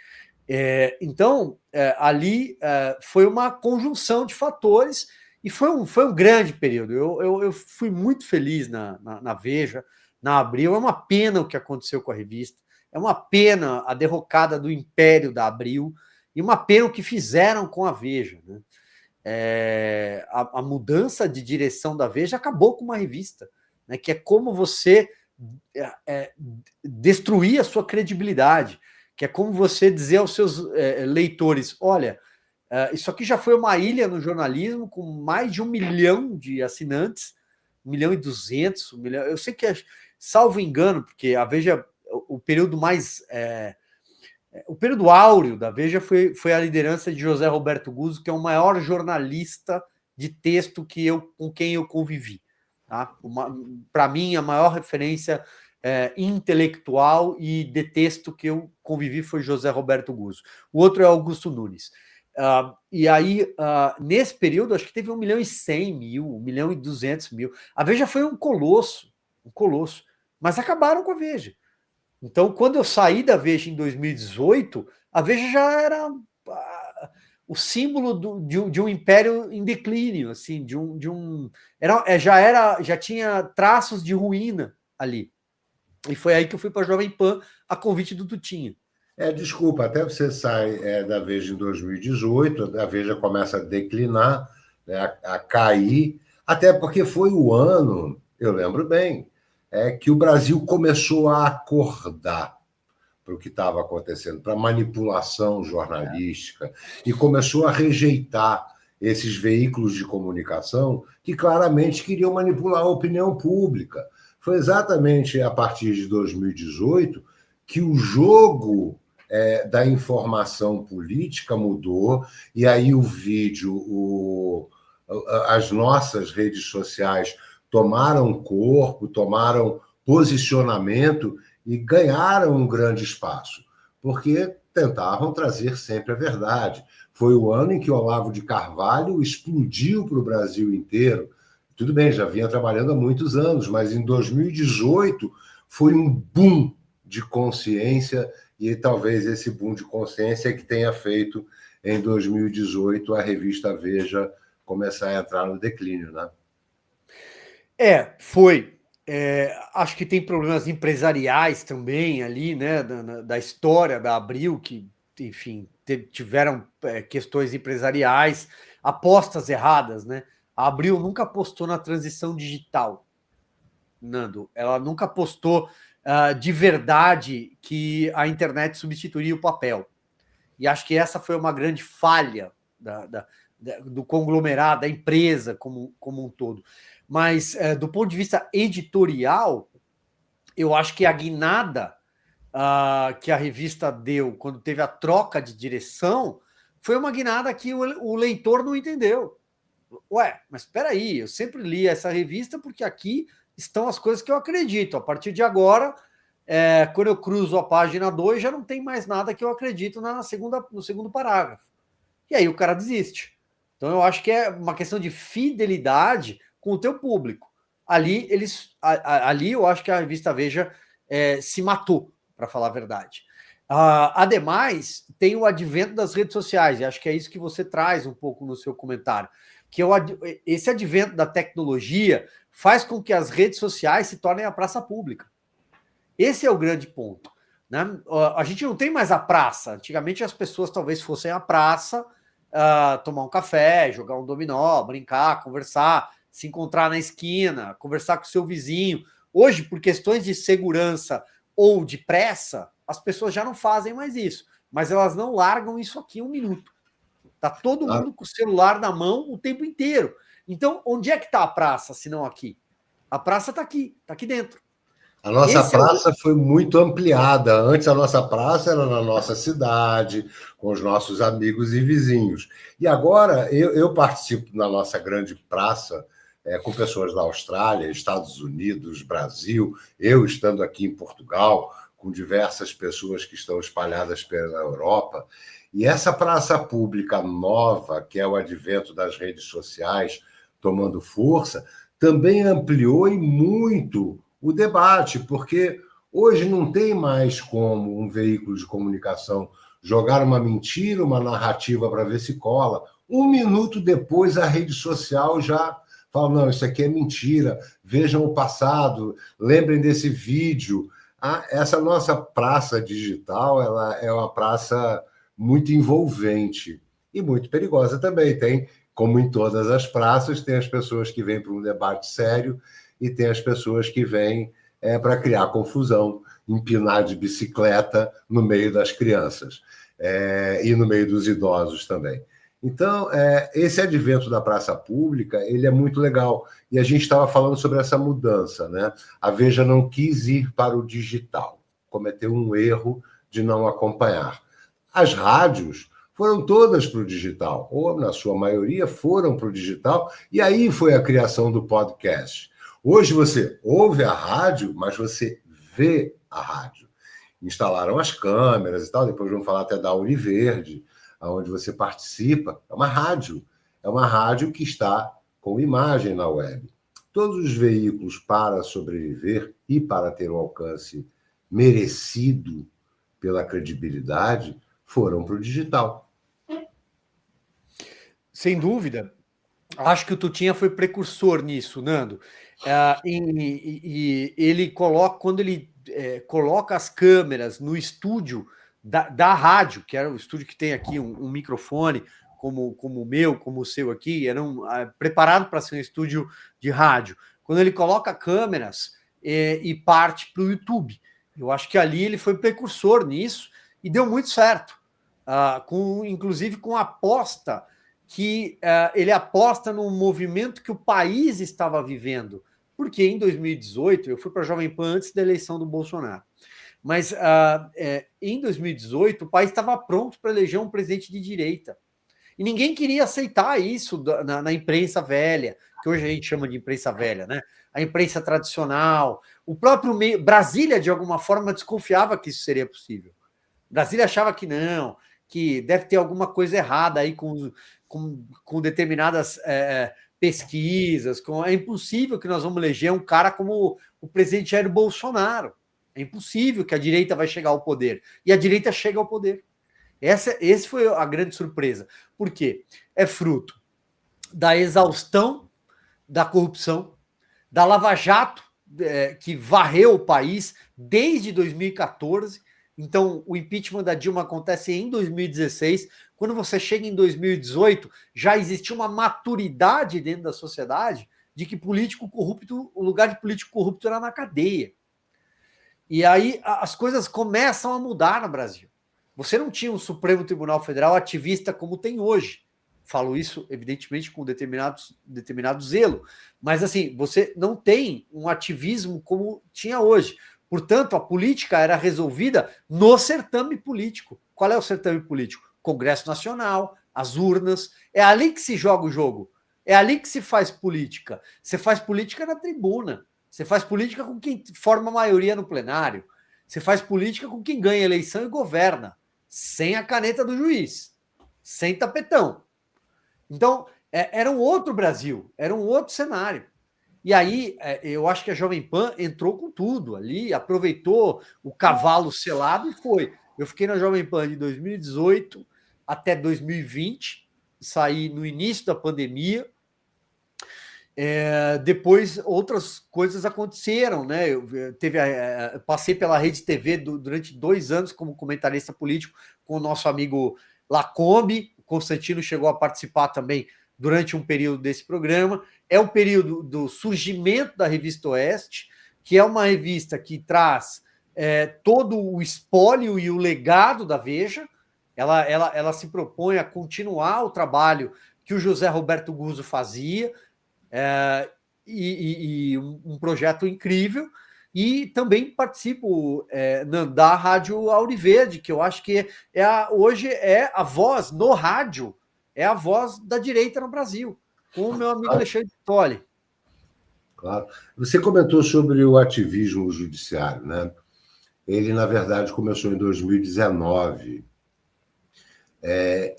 Então, ali foi uma conjunção de fatores e foi um grande período. Eu fui muito feliz na Veja, na Abril. É uma pena o que aconteceu com a revista, é uma pena a derrocada do império da Abril e uma pena o que fizeram com a Veja, né? A mudança de direção da Veja acabou com uma revista, né, que é como você destruir a sua credibilidade, que é como você dizer aos seus leitores, olha, isso aqui já foi uma ilha no jornalismo com mais de 1 milhão de assinantes, 1.200.000, 1 milhão, eu sei que salvo engano, porque a Veja, o período mais... o período áureo da Veja foi a liderança de José Roberto Guzzo, que é o maior jornalista de texto com quem eu convivi. Tá? Para mim, a maior referência intelectual e de texto que eu convivi foi José Roberto Guzzo. O outro é Augusto Nunes. E aí, nesse período, acho que teve 1.100.000, 1.200.000. A Veja foi um colosso, mas acabaram com a Veja. Então, quando eu saí da Veja em 2018, a Veja já era o símbolo de um império em declínio, assim, já tinha traços de ruína ali. E foi aí que eu fui para a Jovem Pan a convite do Tutinha. Desculpa, até você sai da Veja em 2018, a Veja começa a declinar, né, a cair, até porque foi o ano, eu lembro bem, que o Brasil começou a acordar para o que estava acontecendo, para a manipulação jornalística, e começou a rejeitar esses veículos de comunicação que claramente queriam manipular a opinião pública. Foi exatamente a partir de 2018 que o jogo da informação política mudou, e aí o vídeo, as nossas redes sociais tomaram corpo, tomaram posicionamento e ganharam um grande espaço, porque tentavam trazer sempre a verdade. Foi o ano em que Olavo de Carvalho explodiu para o Brasil inteiro. Tudo bem, já vinha trabalhando há muitos anos, mas em 2018 foi um boom de consciência, e talvez esse boom de consciência é que tenha feito, em 2018, a revista Veja começar a entrar no declínio, né? Foi. Acho que tem problemas empresariais também ali, né, da história da Abril, que, enfim, tiveram questões empresariais, apostas erradas, né? A Abril nunca apostou na transição digital, Nando. Ela nunca apostou de verdade que a internet substituiria o papel. E acho que essa foi uma grande falha do conglomerado, da empresa como um todo. Mas, do ponto de vista editorial, eu acho que a guinada que a revista deu quando teve a troca de direção foi uma guinada que o leitor não entendeu. Ué, mas espera aí, eu sempre li essa revista porque aqui estão as coisas que eu acredito. A partir de agora, quando eu cruzo a página 2, já não tem mais nada que eu acredito no segundo parágrafo. E aí o cara desiste. Então eu acho que é uma questão de fidelidade com o teu público. Ali eu acho que a revista Veja se matou, para falar a verdade. Ademais, tem o advento das redes sociais, e acho que é isso que você traz um pouco no seu comentário, que esse advento da tecnologia faz com que as redes sociais se tornem a praça pública. Esse é o grande ponto, né? A gente não tem mais a praça. Antigamente as pessoas talvez fossem à praça tomar um café, jogar um dominó, brincar, conversar, se encontrar na esquina, conversar com o seu vizinho. Hoje, por questões de segurança ou de pressa, as pessoas já não fazem mais isso, mas elas não largam isso aqui um minuto. Está todo mundo com o celular na mão o tempo inteiro. Então, onde é que está a praça, se não aqui? A praça está aqui dentro. A nossa praça foi muito ampliada. Antes, a nossa praça era na nossa cidade, com os nossos amigos e vizinhos. E agora, eu participo na nossa grande praça com pessoas da Austrália, Estados Unidos, Brasil, eu estando aqui em Portugal, com diversas pessoas que estão espalhadas pela Europa. E essa praça pública nova, que é o advento das redes sociais tomando força, também ampliou e muito o debate, porque hoje não tem mais como um veículo de comunicação jogar uma mentira, uma narrativa para ver se cola. Um minuto depois, a rede social já fala, não, isso aqui é mentira, vejam o passado, lembrem desse vídeo. Essa nossa praça digital, ela é uma praça muito envolvente e muito perigosa também. Tem, como em todas as praças, tem as pessoas que vêm para um debate sério e tem as pessoas que vêm para criar confusão, empinar de bicicleta no meio das crianças e no meio dos idosos também. Então, esse advento da praça pública, ele é muito legal. E a gente estava falando sobre essa mudança, né? A Veja não quis ir para o digital, cometeu um erro de não acompanhar. As rádios foram todas para o digital, ou na sua maioria foram para o digital, e aí foi a criação do podcast. Hoje você ouve a rádio, mas você vê a rádio. Instalaram as câmeras e tal, depois vamos falar até da Univerde, onde você participa. É uma rádio que está com imagem na web. Todos os veículos para sobreviver e para ter um alcance merecido pela credibilidade foram para o digital. Sem dúvida. Acho que o Tutinha foi precursor nisso, Nando. E ele coloca, quando ele coloca as câmeras no estúdio da rádio, que era o estúdio que tem aqui um microfone, como o meu, como o seu aqui, preparado para ser um estúdio de rádio. Quando ele coloca câmeras e parte para o YouTube. Eu acho que ali ele foi precursor nisso e deu muito certo. Inclusive com a aposta que ele aposta num movimento que o país estava vivendo. Porque em 2018, eu fui para a Jovem Pan antes da eleição do Bolsonaro, mas em 2018 o país estava pronto para eleger um presidente de direita. E ninguém queria aceitar isso na imprensa velha, que hoje a gente chama de imprensa velha, né? A imprensa tradicional. O próprio Brasília, de alguma forma, desconfiava que isso seria possível. Brasília achava que não, que deve ter alguma coisa errada aí com determinadas pesquisas. É impossível que nós vamos eleger um cara como o presidente Jair Bolsonaro. É impossível que a direita vai chegar ao poder. E a direita chega ao poder. Esse foi a grande surpresa. Por quê? É fruto da exaustão da corrupção, da Lava Jato, que varreu o país desde 2014, Então, o impeachment da Dilma acontece em 2016. Quando você chega em 2018, já existia uma maturidade dentro da sociedade de que político corrupto, o lugar de político corrupto era na cadeia. E aí as coisas começam a mudar no Brasil. Você não tinha um Supremo Tribunal Federal ativista como tem hoje. Falo isso, evidentemente, com determinado zelo. Mas, assim, você não tem um ativismo como tinha hoje. Portanto, a política era resolvida no certame político. Qual é o certame político? Congresso Nacional, as urnas. É ali que se joga o jogo. É ali que se faz política. Você faz política na tribuna. Você faz política com quem forma a maioria no plenário. Você faz política com quem ganha a eleição e governa. Sem a caneta do juiz. Sem tapetão. Então, era um outro Brasil, era um outro cenário. E aí, eu acho que a Jovem Pan entrou com tudo ali, aproveitou o cavalo selado e foi. Eu fiquei na Jovem Pan de 2018 até 2020, saí no início da pandemia. Depois, outras coisas aconteceram, né? Eu passei pela Rede TV durante 2 anos como comentarista político com o nosso amigo Lacombe. O Constantino chegou a participar também durante um período desse programa. É o período do surgimento da Revista Oeste, que é uma revista que traz todo o espólio e o legado da Veja. Ela se propõe a continuar o trabalho que o José Roberto Guzzo fazia, e um projeto incrível. E também participo da Rádio Auriverde, que eu acho que hoje é a voz no rádio, é a voz da direita no Brasil, com o meu amigo Alexandre Tolle. Claro. Você comentou sobre o ativismo judiciário, né? Ele, na verdade, começou em 2019.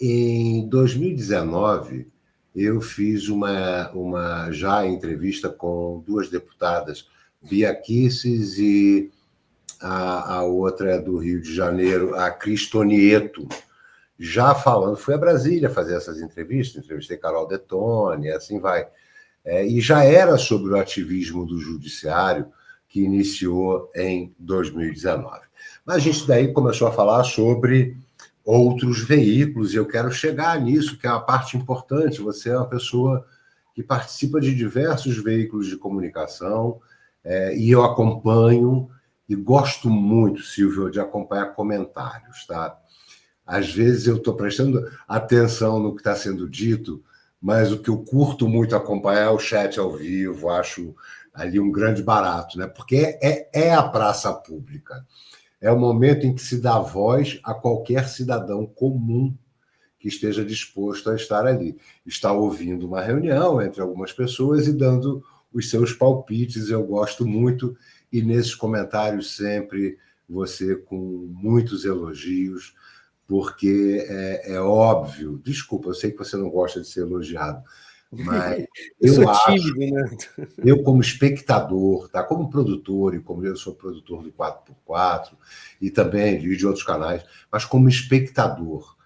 Em 2019, eu fiz uma já entrevista com 2 deputadas, Bia Kicis e a outra é do Rio de Janeiro, a Cristonieto, já falando, fui a Brasília fazer essas entrevistas, entrevistei Carol Detone, assim vai. E já era sobre o ativismo do judiciário, que iniciou em 2019. Mas a gente daí começou a falar sobre outros veículos, e eu quero chegar nisso, que é uma parte importante. Você é uma pessoa que participa de diversos veículos de comunicação, e eu acompanho, e gosto muito, Silvio, de acompanhar comentários, tá? Às vezes eu estou prestando atenção no que está sendo dito, mas o que eu curto muito acompanhar é o chat ao vivo, acho ali um grande barato, né? Porque é a praça pública. É o momento em que se dá voz a qualquer cidadão comum que esteja disposto a estar ali. Está ouvindo uma reunião entre algumas pessoas e dando os seus palpites. Eu gosto muito, e nesses comentários sempre você com muitos elogios, porque é óbvio. Desculpa, eu sei que você não gosta de ser elogiado, mas eu sou tímido, né? Eu, como espectador, tá? Como produtor, e como eu sou produtor do 4x4 e também de outros canais, mas como espectador,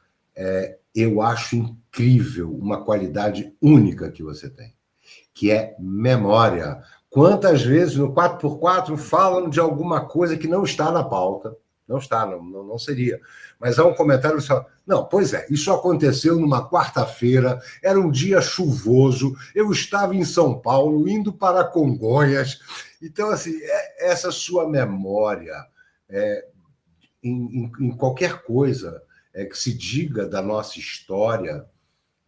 eu acho incrível uma qualidade única que você tem, que é memória. Quantas vezes no 4x4 falam de alguma coisa que não está na pauta? Não está, não seria. Mas há um comentário só. Não, pois é, isso aconteceu numa quarta-feira, era um dia chuvoso, eu estava em São Paulo, indo para Congonhas. Então, assim, essa sua memória, em qualquer coisa que se diga da nossa história,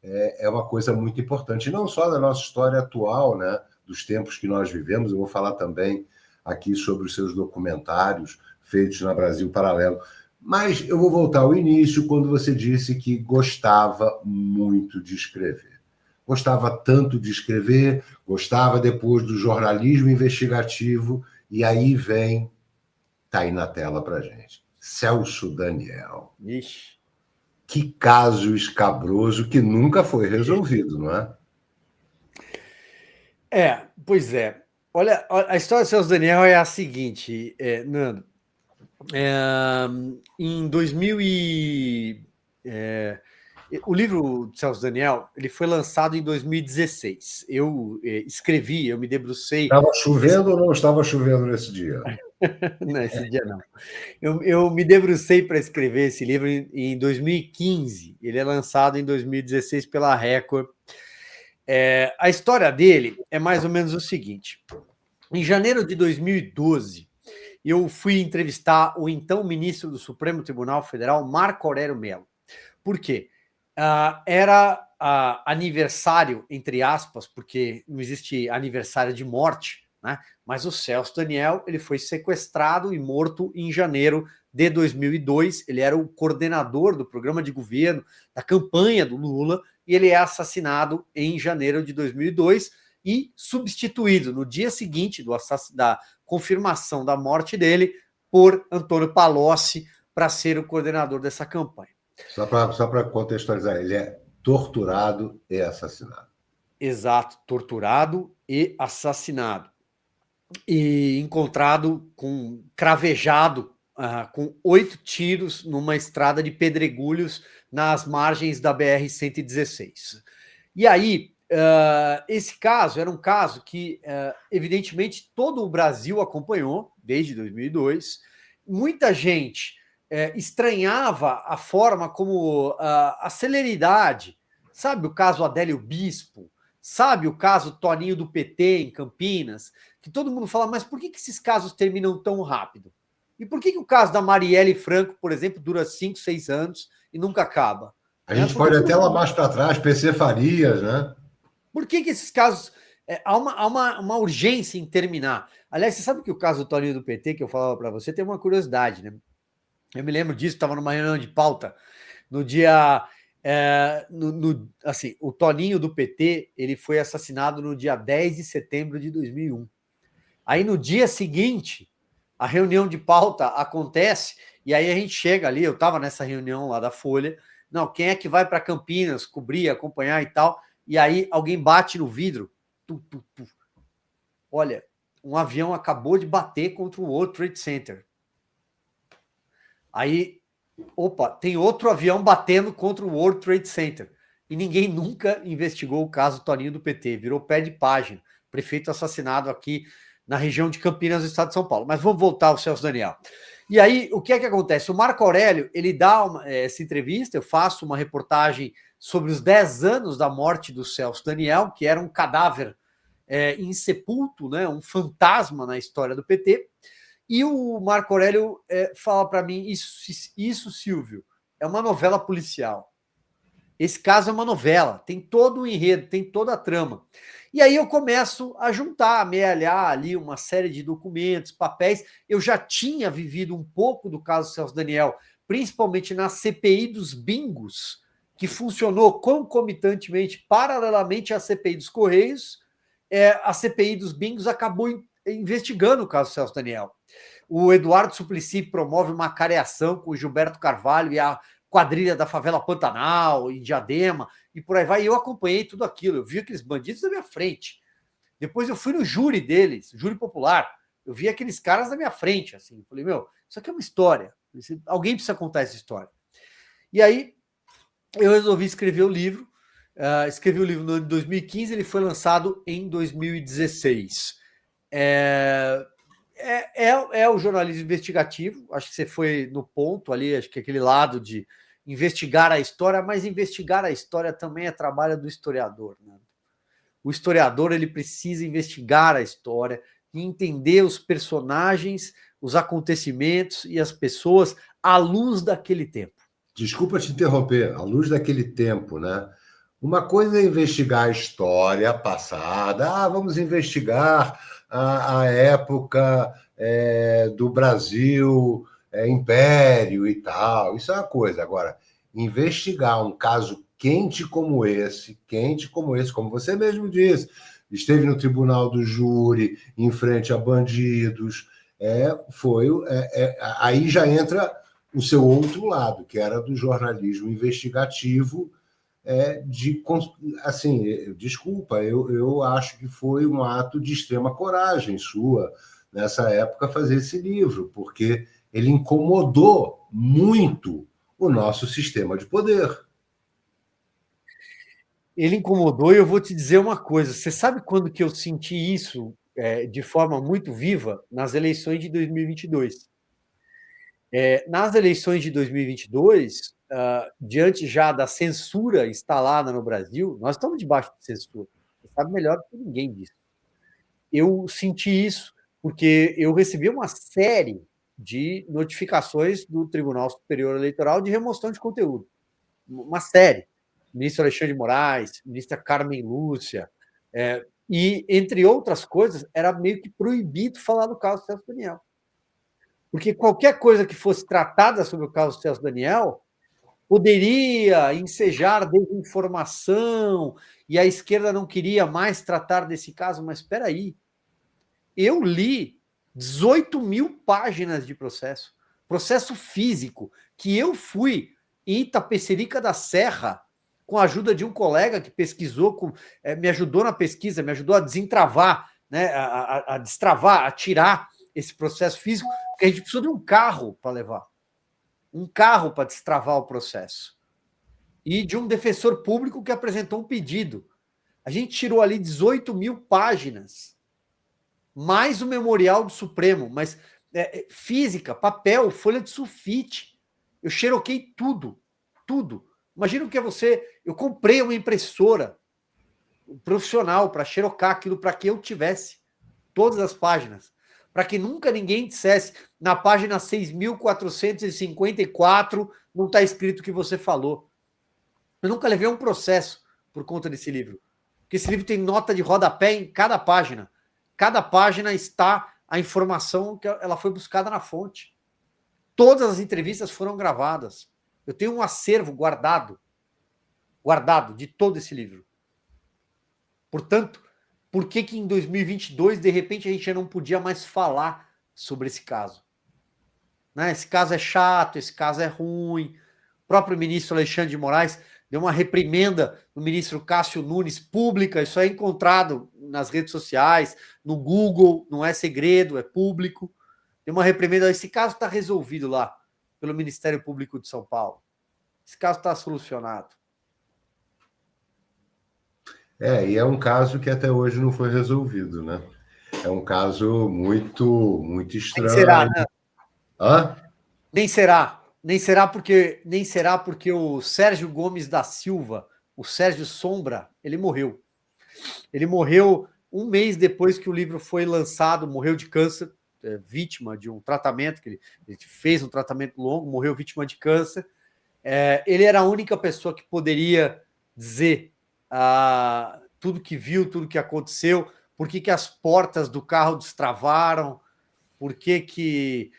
é uma coisa muito importante, não só da nossa história atual, né, dos tempos que nós vivemos. Eu vou falar também aqui sobre os seus documentários feitos na Brasil Paralelo. Mas eu vou voltar ao início, quando você disse que gostava muito de escrever. Gostava tanto de escrever, gostava depois do jornalismo investigativo, e aí vem, tá aí na tela para gente, Celso Daniel. Ixi. Que caso escabroso que nunca foi resolvido, não é? Pois é. Olha, a história do Celso Daniel é a seguinte, Nando. Em 2000 O livro do Celso Daniel, ele foi lançado em 2016. Eu escrevi, eu me debrucei... Estava chovendo ou não estava chovendo nesse dia? Não, esse dia não. Eu me debrucei para escrever esse livro em 2015. Ele é lançado em 2016 pela Record. A história dele é mais ou menos o seguinte. Em janeiro de 2012, eu fui entrevistar o então ministro do Supremo Tribunal Federal, Marco Aurélio Mello. Por quê? Era aniversário, entre aspas, porque não existe aniversário de morte, né? Mas o Celso Daniel ele foi sequestrado e morto em janeiro de 2002. Ele era o coordenador do programa de governo, da campanha do Lula, e ele é assassinado em janeiro de 2002 e substituído no dia seguinte da confirmação da morte dele por Antônio Palocci para ser o coordenador dessa campanha. Só para contextualizar, ele é torturado e assassinado. Exato, torturado e assassinado. E encontrado cravejado, com 8 tiros numa estrada de pedregulhos nas margens da BR-116. E aí, esse caso era um caso que, evidentemente, todo o Brasil acompanhou, desde 2002. Muita gente estranhava a forma como a celeridade, sabe o caso Adélio Bispo, sabe o caso Toninho do PT em Campinas, que todo mundo fala, mas por que esses casos terminam tão rápido? E por que o caso da Marielle Franco, por exemplo, dura 5, 6 anos e nunca acaba? A gente pode até lá mais para trás, PC Farias, né? Por que esses casos... há uma urgência em terminar. Aliás, você sabe que o caso do Toninho do PT, que eu falava para você, tem uma curiosidade, né? Eu me lembro disso, estava numa reunião de pauta, no dia... assim, o Toninho do PT, ele foi assassinado no dia 10 de setembro de 2001. Aí, no dia seguinte, a reunião de pauta acontece, e aí a gente chega ali, eu estava nessa reunião lá da Folha, não, quem é que vai para Campinas cobrir, acompanhar e tal, e aí alguém bate no vidro, olha, um avião acabou de bater contra o World Trade Center. Aí, opa, tem outro avião batendo contra o World Trade Center. E ninguém nunca investigou o caso Toninho do PT, virou pé de página. Prefeito assassinado aqui na região de Campinas, no estado de São Paulo. Mas vamos voltar ao Celso Daniel. E aí, o que é que acontece? O Marco Aurélio, ele dá essa entrevista, eu faço uma reportagem sobre os 10 anos da morte do Celso Daniel, que era um cadáver insepulto, né, um fantasma na história do PT. E o Marco Aurélio fala para mim, isso, Silvio, é uma novela policial. Esse caso é uma novela, tem todo o enredo, tem toda a trama. E aí eu começo a juntar, a amealhar ali uma série de documentos, papéis. Eu já tinha vivido um pouco do caso Celso Daniel, principalmente na CPI dos bingos, que funcionou concomitantemente, paralelamente à CPI dos Correios. A CPI dos bingos acabou investigando o caso Celso Daniel. O Eduardo Suplicy promove uma careação com o Gilberto Carvalho e a quadrilha da favela Pantanal, em Diadema, e por aí vai. E eu acompanhei tudo aquilo, eu vi aqueles bandidos na minha frente. Depois eu fui no júri deles, júri popular, eu vi aqueles caras na minha frente, assim. Falei, meu, isso aqui é uma história, alguém precisa contar essa história. E aí eu resolvi escrever o livro, escrevi o livro no ano de 2015, ele foi lançado em 2016. É o jornalismo investigativo, acho que você foi no ponto ali, acho que aquele lado de investigar a história, mas investigar a história também é trabalho do historiador, né? O historiador, ele precisa investigar a história e entender os personagens, os acontecimentos e as pessoas à luz daquele tempo. Desculpa te interromper, à luz daquele tempo, né? Uma coisa é investigar a história passada, vamos investigar a época do Brasil, Império e tal, isso é uma coisa. Agora, investigar um caso quente como esse, como você mesmo disse, esteve no tribunal do júri, em frente a bandidos, aí já entra o seu outro lado, que era do jornalismo investigativo, assim, desculpa, eu acho que foi um ato de extrema coragem sua, nessa época, fazer esse livro, porque ele incomodou muito o nosso sistema de poder. Ele incomodou e eu vou te dizer uma coisa. Você sabe quando que eu senti isso de forma muito viva? Nas eleições de 2022. Nas eleições de 2022, diante já da censura instalada no Brasil, nós estamos debaixo de censura. Você sabe melhor do que ninguém disso. Eu senti isso porque eu recebi uma série de notificações do Tribunal Superior Eleitoral de remoção de conteúdo. Uma série. Ministro Alexandre de Moraes, ministra Carmen Lúcia, e, entre outras coisas, era meio que proibido falar do caso Celso Daniel. Porque qualquer coisa que fosse tratada sobre o caso Celso Daniel poderia ensejar desinformação, e a esquerda não queria mais tratar desse caso, mas espera aí, eu li 18 mil páginas de processo físico, que eu fui em Itapecerica da Serra, com a ajuda de um colega que pesquisou, me ajudou na pesquisa, me ajudou a desentravar, né, a destravar, a tirar esse processo físico, porque a gente precisou de um carro para levar. Um carro para destravar o processo. E de um defensor público que apresentou um pedido. A gente tirou ali 18 mil páginas, mais o memorial do Supremo, mas física, papel, folha de sulfite. Eu xeroquei tudo, tudo. Imagina o que é você... Eu comprei uma impressora profissional para xerocar aquilo para que eu tivesse todas as páginas, para que nunca ninguém dissesse na página 6.454 não está escrito o que você falou. Eu nunca levei um processo por conta desse livro, porque esse livro tem nota de rodapé em cada página. Cada página está a informação que ela foi buscada na fonte. Todas as entrevistas foram gravadas. Eu tenho um acervo guardado de todo esse livro. Portanto, por que em 2022, de repente, a gente já não podia mais falar sobre esse caso? Né? Esse caso é chato, esse caso é ruim. O próprio ministro Alexandre de Moraes deu uma reprimenda no ministro Cássio Nunes pública, isso é encontrado nas redes sociais, no Google, não é segredo, é público. Deu uma reprimenda, esse caso está resolvido lá pelo Ministério Público de São Paulo. Esse caso está solucionado. E é um caso que até hoje não foi resolvido, né? É um caso muito estranho. Nem será, né? Hã? Nem será porque o Sérgio Gomes da Silva, o Sérgio Sombra, ele morreu. Ele morreu um mês depois que o livro foi lançado, morreu de câncer, vítima de um tratamento, que ele fez um tratamento longo, morreu vítima de câncer. Ele era a única pessoa que poderia dizer tudo que viu, tudo que aconteceu, por que as portas do carro destravaram, por que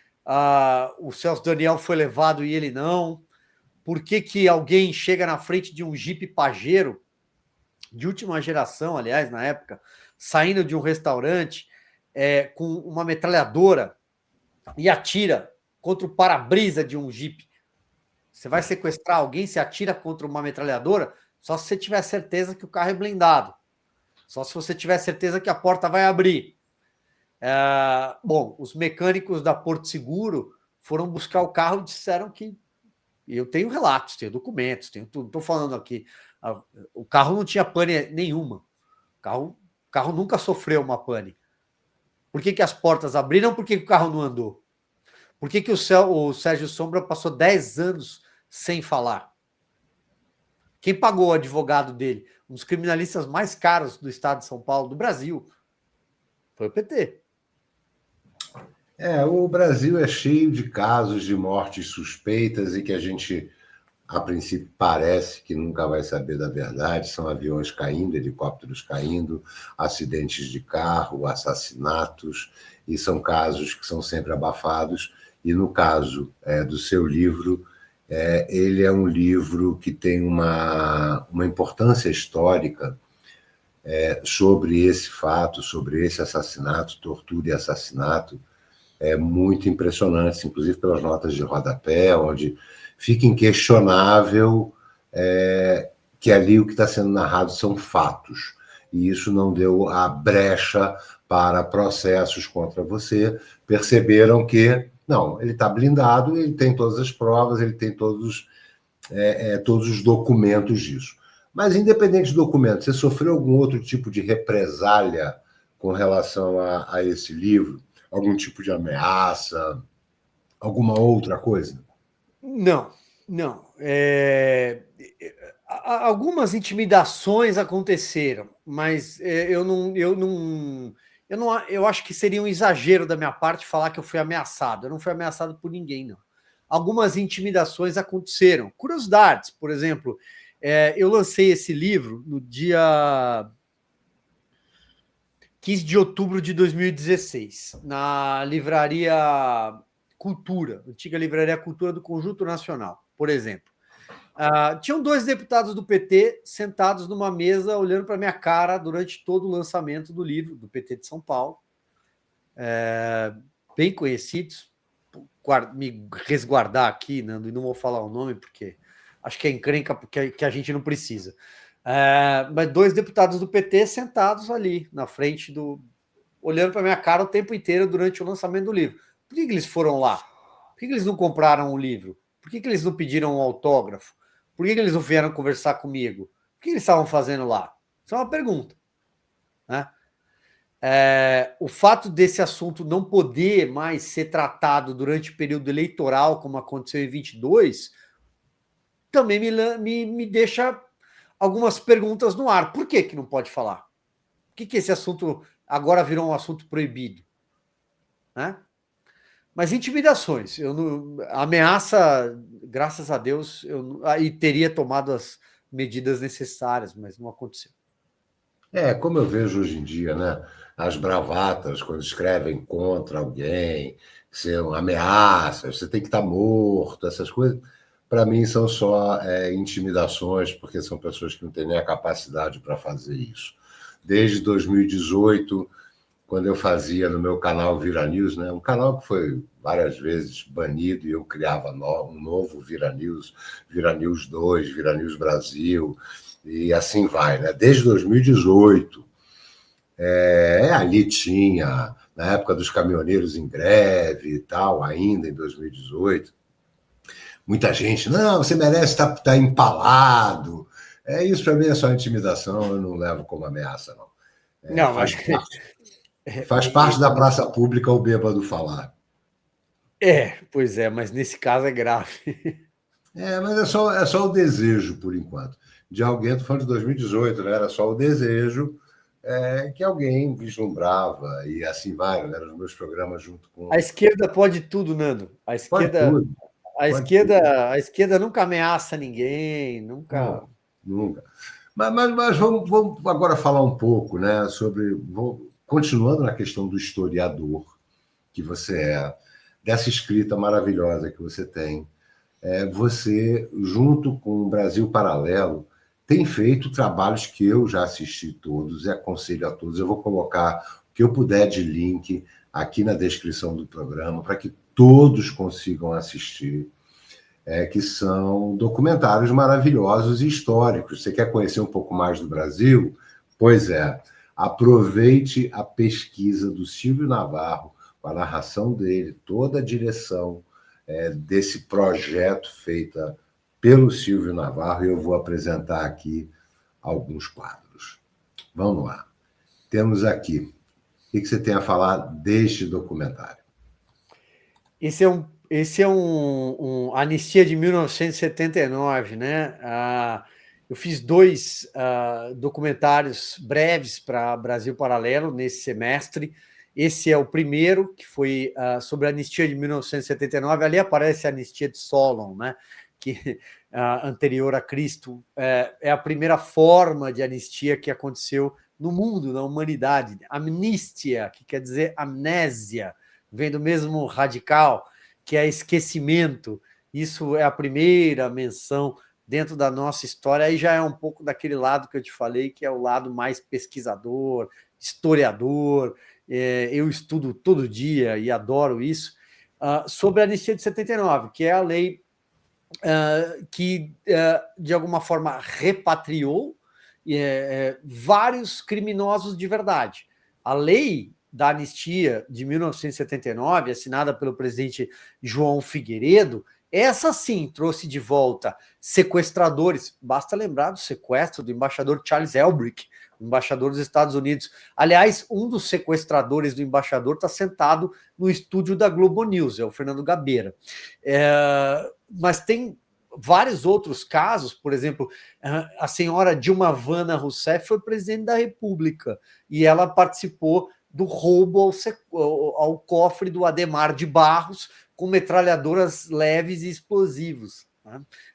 o Celso Daniel foi levado e ele não, por que alguém chega na frente de um Jeep Pajero, de última geração, aliás, na época, saindo de um restaurante com uma metralhadora e atira contra o para-brisa de um Jeep. Você vai sequestrar alguém, se atira contra uma metralhadora, só se você tiver certeza que o carro é blindado. Só se você tiver certeza que a porta vai abrir. Bom, os mecânicos da Porto Seguro foram buscar o carro e disseram que... Eu tenho relatos, tenho documentos, tenho tudo. Estou falando aqui. O carro não tinha pane nenhuma. O carro nunca sofreu uma pane. Por que as portas abriram? Por que o carro não andou? Por que o Sérgio Sombra passou 10 anos sem falar? Quem pagou o advogado dele? Um dos criminalistas mais caros do estado de São Paulo, do Brasil, foi o PT. O Brasil é cheio de casos de mortes suspeitas e que a gente, a princípio, parece que nunca vai saber da verdade. São aviões caindo, helicópteros caindo, acidentes de carro, assassinatos, e são casos que são sempre abafados. E no caso do seu livro, ele é um livro que tem uma importância histórica sobre esse fato, sobre esse assassinato, tortura e assassinato, muito impressionante, inclusive pelas notas de rodapé, onde fica inquestionável que ali o que está sendo narrado são fatos, e isso não deu a brecha para processos contra você. Perceberam que, não, ele está blindado, ele tem todas as provas, ele tem todos os documentos disso. Mas, independente do documento, você sofreu algum outro tipo de represália com relação a esse livro? Algum tipo de ameaça? Alguma outra coisa? Não, não. Algumas intimidações aconteceram, mas eu acho que seria um exagero da minha parte falar que eu fui ameaçado. Eu não fui ameaçado por ninguém, não. Algumas intimidações aconteceram. Curiosidades, por exemplo, eu lancei esse livro no dia 15 de outubro de 2016, na livraria Cultura, antiga livraria Cultura do Conjunto Nacional, por exemplo. Tinham dois deputados do PT sentados numa mesa, olhando para minha cara durante todo o lançamento do livro, do PT de São Paulo, bem conhecidos. Me resguardar aqui, Nando, e não vou falar o nome, porque acho que é encrenca que a gente não precisa. Mas dois deputados do PT sentados ali na frente olhando para minha cara o tempo inteiro durante o lançamento do livro. Por que eles foram lá? Por que eles não compraram o livro? Por que eles não pediram um autógrafo? Por que eles não vieram conversar comigo? O que eles estavam fazendo lá? Isso é uma pergunta, né? O fato desse assunto não poder mais ser tratado durante o período eleitoral, como aconteceu em 22, também me deixa algumas perguntas no ar. Por que não pode falar? Por que esse assunto agora virou um assunto proibido? Né? Mas intimidações, ameaça, graças a Deus, eu aí teria tomado as medidas necessárias, mas não aconteceu. Como eu vejo hoje em dia, né? As bravatas, quando escrevem contra alguém, que são ameaças, você tem que estar morto, essas coisas, para mim são só intimidações, porque são pessoas que não têm nem a capacidade para fazer isso. Desde 2018, quando eu fazia no meu canal Vira News, né? Um canal que foi várias vezes banido e eu criava um novo Vira News 2, Vira News Brasil, e assim vai, né? Desde 2018. Ali tinha, na época dos caminhoneiros em greve e tal, ainda em 2018, muita gente, não, você merece estar empalado. Isso para mim é só intimidação, eu não levo como ameaça, não. Não, Faz mas parte. Faz parte da praça pública o bêbado falar. pois é, mas nesse caso é grave. Mas é só o desejo, por enquanto. De alguém, estou falando de 2018, né? Era só o desejo que alguém vislumbrava, e assim vai, né? Eram os meus programas junto com. A esquerda pode tudo, Nando. A Pode esquerda, tudo, a pode tudo. esquerda, a esquerda nunca ameaça ninguém, nunca. Não, nunca. Mas vamos agora falar um pouco, né, sobre. Continuando na questão do historiador que você dessa escrita maravilhosa que você tem. Você, junto com o Brasil Paralelo, tem feito trabalhos que eu já assisti todos e aconselho a todos. Eu vou colocar o que eu puder de link aqui na descrição do programa para que todos consigam assistir, que são documentários maravilhosos e históricos. Você quer conhecer um pouco mais do Brasil? Pois aproveite a pesquisa do Silvio Navarro, com a narração dele, toda a direção desse projeto feita pelo Silvio Navarro, e eu vou apresentar aqui alguns quadros. Vamos lá. Temos aqui. O que você tem a falar deste documentário? Esse é um Anistia de 1979, né? Eu fiz dois documentários breves para Brasil Paralelo nesse semestre. Esse é o primeiro, que foi sobre a Anistia de 1979. Ali aparece a Anistia de Solon, né? Que anterior a Cristo. É a primeira forma de anistia que aconteceu no mundo, na humanidade. Amnistia, que quer dizer amnésia, vem do mesmo radical, que é esquecimento. Isso é a primeira menção dentro da nossa história. Aí já é um pouco daquele lado que eu te falei, que é o lado mais pesquisador, historiador. Eu estudo todo dia e adoro isso, sobre a anistia de 79, que é a lei que, de alguma forma, repatriou vários criminosos de verdade. A lei da anistia de 1979, assinada pelo presidente João Figueiredo, Essa sim trouxe de volta sequestradores. Basta lembrar do sequestro do embaixador Charles Elbrick, embaixador dos Estados Unidos. Aliás, um dos sequestradores do embaixador está sentado no estúdio da Globo News, é o Fernando Gabeira. Mas tem vários outros casos, por exemplo, a senhora Dilma Vana Rousseff foi presidente da República e ela participou do roubo ao cofre do Adhemar de Barros com metralhadoras leves e explosivos.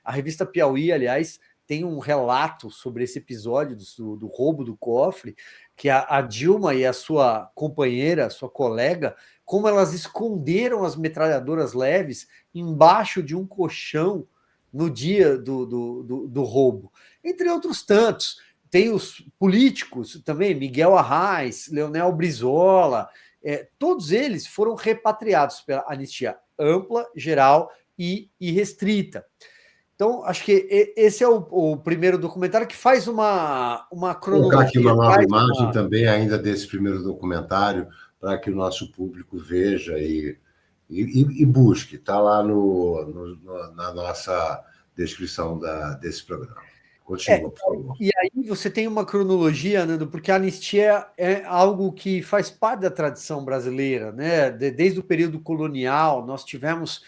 A revista Piauí, aliás, tem um relato sobre esse episódio do roubo do cofre, que a Dilma e a sua companheira, sua colega, como elas esconderam as metralhadoras leves embaixo de um colchão no dia do roubo. Entre outros tantos. Tem os políticos também, Miguel Arraes, Leonel Brizola, todos eles foram repatriados pela anistia ampla, geral e restrita. Então, acho que esse é o primeiro documentário que faz uma cronologia. Vou colocar aqui uma nova imagem também ainda desse primeiro documentário para que o nosso público veja e busque. Está lá na nossa descrição desse programa. Continua, por favor. E aí você tem uma cronologia, Nando, porque a anistia é algo que faz parte da tradição brasileira, né? Desde o período colonial, nós tivemos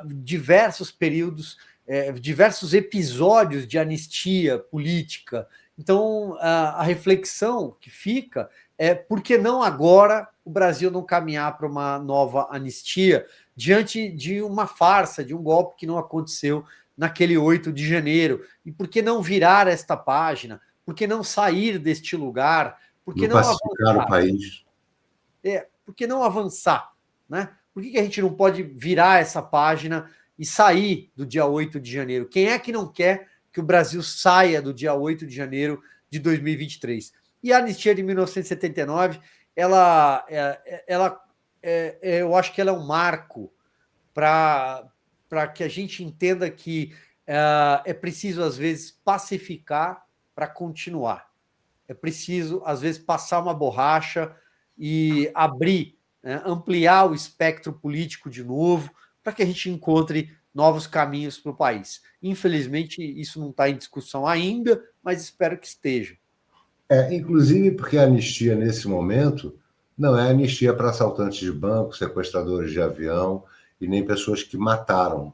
diversos períodos, diversos episódios de anistia política. Então, a reflexão que fica é por que não agora o Brasil não caminhar para uma nova anistia diante de uma farsa, de um golpe que não aconteceu naquele 8 de janeiro. E por que não virar esta página? Por que não sair deste lugar? Por que não pacificar avançar? O país? Por que não avançar? Né? Por que a gente não pode virar essa página e sair do dia 8 de janeiro? Quem é que não quer que o Brasil saia do dia 8 de janeiro de 2023? E a anistia de 1979, eu acho que ela é um marco para que a gente entenda que é preciso, às vezes, pacificar para continuar. É preciso, às vezes, passar uma borracha e abrir, ampliar o espectro político de novo, para que a gente encontre novos caminhos para o país. Infelizmente, isso não está em discussão ainda, mas espero que esteja. Inclusive porque a anistia, nesse momento, não é anistia para assaltantes de banco, sequestradores de avião, e nem pessoas que mataram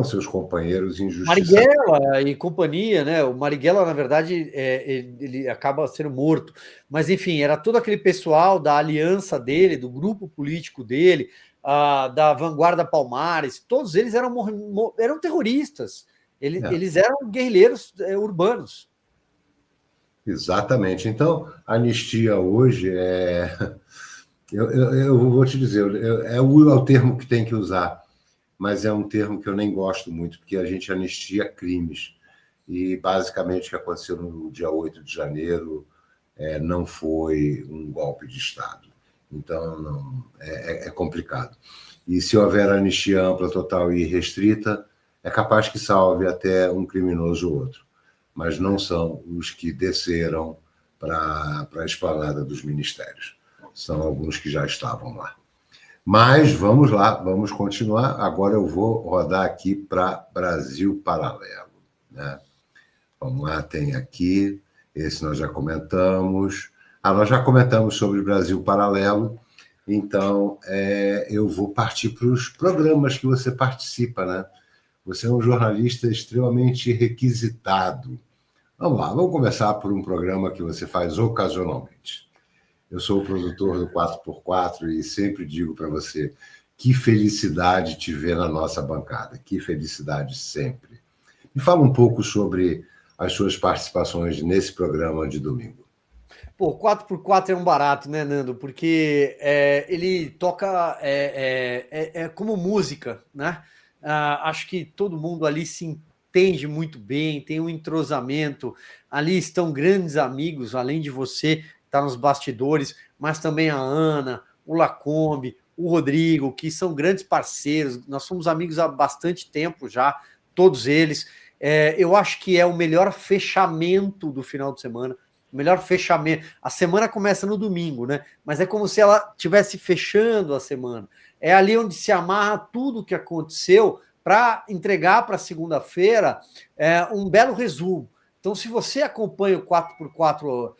seus companheiros injustiçados. Marighella e companhia, né? O Marighella, na verdade, ele acaba sendo morto. Mas, enfim, era todo aquele pessoal da aliança dele, do grupo político dele, da Vanguarda Palmares, todos eles eram terroristas. Eles eram guerrilheiros urbanos. Exatamente. Então, a anistia hoje eu vou te dizer, é o termo que tem que usar, mas é um termo que eu nem gosto muito, porque a gente anistia crimes. E, basicamente, o que aconteceu no dia 8 de janeiro não foi um golpe de Estado. Então, é complicado. E se houver anistia ampla, total e restrita, é capaz que salve até um criminoso ou outro. Mas não são os que desceram para a esplanada dos ministérios. São alguns que já estavam lá. Mas vamos lá, vamos continuar. Agora eu vou rodar aqui para Brasil Paralelo. Né? Vamos lá, tem aqui, esse nós já comentamos. Nós já comentamos sobre Brasil Paralelo, então eu vou partir para os programas que você participa, né? Você é um jornalista extremamente requisitado. Vamos lá, vamos começar por um programa que você faz ocasionalmente. Eu sou o produtor do 4x4 e sempre digo para você, que felicidade te ver na nossa bancada, que felicidade sempre. Me fala um pouco sobre as suas participações nesse programa de domingo. Pô, 4x4 é um barato, né, Nando? Porque ele toca como música, né? Acho que todo mundo ali se entende muito bem, tem um entrosamento. Ali estão grandes amigos, além de você, está nos bastidores, mas também a Ana, o Lacombe, o Rodrigo, que são grandes parceiros. Nós somos amigos há bastante tempo já, todos eles. Eu acho que é o melhor fechamento do final de semana. O melhor fechamento. A semana começa no domingo, né? Mas é como se ela estivesse fechando a semana. É ali onde se amarra tudo o que aconteceu para entregar para segunda-feira um belo resumo. Então, se você acompanha o 4x4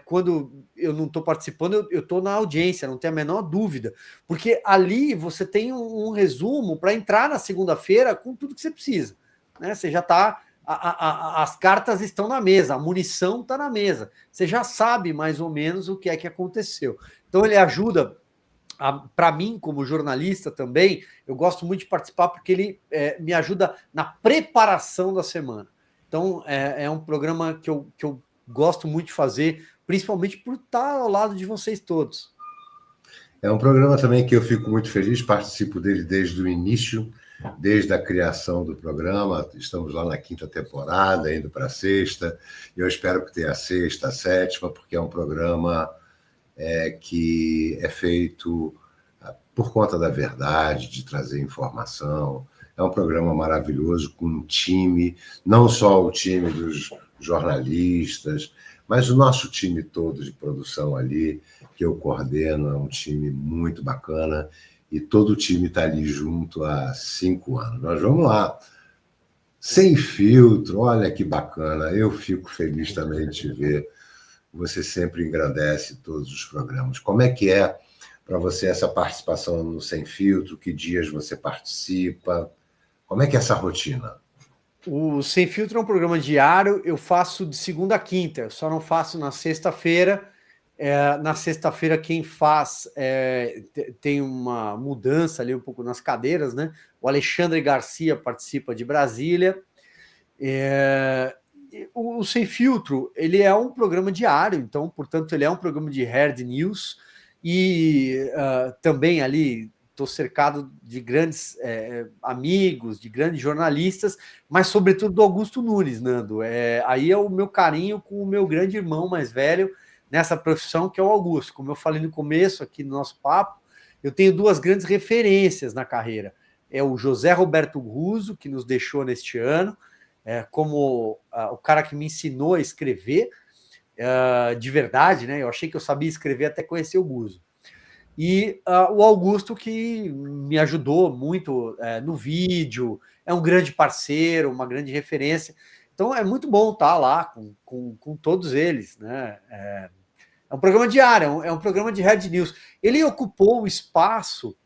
quando eu não estou participando, eu estou na audiência, não tenho a menor dúvida, porque ali você tem um resumo para entrar na segunda-feira com tudo que você precisa, né? Você já está, as cartas estão na mesa, a munição está na mesa, você já sabe mais ou menos o que é que aconteceu. Então ele ajuda, para mim, como jornalista também, eu gosto muito de participar porque ele me ajuda na preparação da semana. Então, é um programa que eu gosto muito de fazer, principalmente por estar ao lado de vocês todos. É um programa também que eu fico muito feliz, participo dele desde o início, desde a criação do programa. Estamos lá na 5ª temporada, indo para a 6ª. Eu espero que tenha a 6ª, a 7ª, porque é um programa que é feito por conta da verdade, de trazer informação. É um programa maravilhoso, com um time, não só o time dos jornalistas, mas o nosso time todo de produção ali, que eu coordeno, é um time muito bacana, e todo o time está ali junto há 5 anos. Nós vamos lá. Sem filtro, olha que bacana. Eu fico feliz também de ver. Você sempre engrandece todos os programas. Como é que é para você essa participação no Sem Filtro? Que dias você participa? Como é que é essa rotina? O Sem Filtro é um programa diário, eu faço de segunda a quinta, eu só não faço na sexta-feira. Na sexta-feira, quem faz tem uma mudança ali um pouco nas cadeiras, né? O Alexandre Garcia participa de Brasília. O Sem Filtro, ele é um programa diário, então, portanto, ele é um programa de hard news e também ali estou cercado de grandes amigos, de grandes jornalistas, mas sobretudo do Augusto Nunes, Nando. Aí é o meu carinho com o meu grande irmão mais velho nessa profissão, que é o Augusto. Como eu falei no começo aqui no nosso papo, eu tenho 2 grandes referências na carreira. É o José Roberto Russo, que nos deixou neste ano, como o cara que me ensinou a escrever de verdade, né? Eu achei que eu sabia escrever até conhecer o Guzo. E o Augusto, que me ajudou muito no vídeo, é um grande parceiro, uma grande referência. Então é muito bom estar lá com todos eles, né? É um programa diário, é um programa de Red News. Ele ocupou o espaço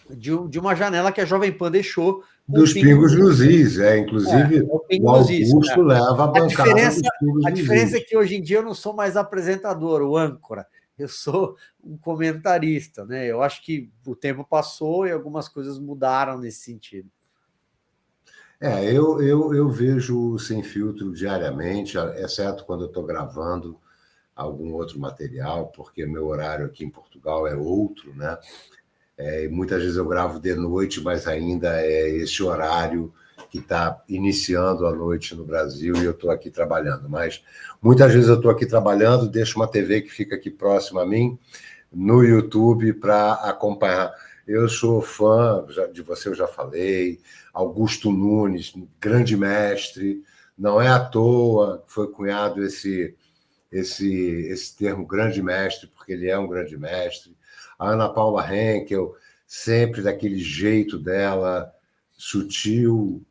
de uma janela que a Jovem Pan deixou com o Dos Pingo Pingos nos nos Is. Is, inclusive O Pingo o nos Is. Augusto leva a bancada dos Pingos A nos diferença é Is. que hoje em dia eu não sou mais apresentador, o âncora. Eu sou um comentarista, né? Eu acho que o tempo passou e algumas coisas mudaram nesse sentido. Eu vejo o Sem Filtro diariamente, exceto quando eu estou gravando algum outro material, porque meu horário aqui em Portugal é outro, né? Muitas vezes eu gravo de noite, mas ainda é esse horário que está iniciando a noite no Brasil e eu estou aqui trabalhando. Mas muitas vezes eu estou aqui trabalhando, deixo uma TV que fica aqui próxima a mim, no YouTube, para acompanhar. Eu sou fã de você, eu já falei, Augusto Nunes, grande mestre, não é à toa que foi cunhado esse termo grande mestre, porque ele é um grande mestre. A Ana Paula Henkel, sempre daquele jeito dela, sutil,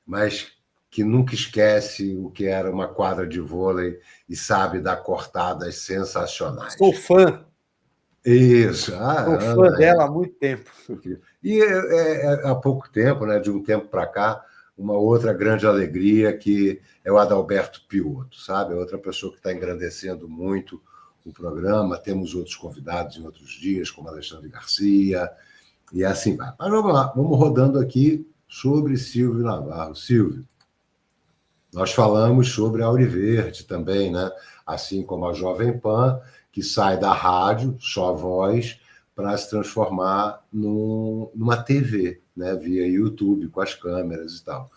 mas que nunca esquece o que era uma quadra de vôlei e sabe dar cortadas sensacionais. Sou fã. Isso. Sou fã dela há muito tempo. E há pouco tempo, né, de um tempo para cá, uma outra grande alegria que é o Adalberto Piotto, sabe? É outra pessoa que está engrandecendo muito o programa. Temos outros convidados em outros dias, como Alexandre Garcia, e assim vai. Mas vamos lá, vamos rodando aqui sobre Silvio Navarro. Silvio, nós falamos sobre a Auriverde também, né? Assim como a Jovem Pan, que sai da rádio, só voz, para se transformar numa TV, né? Via YouTube, com as câmeras e tal.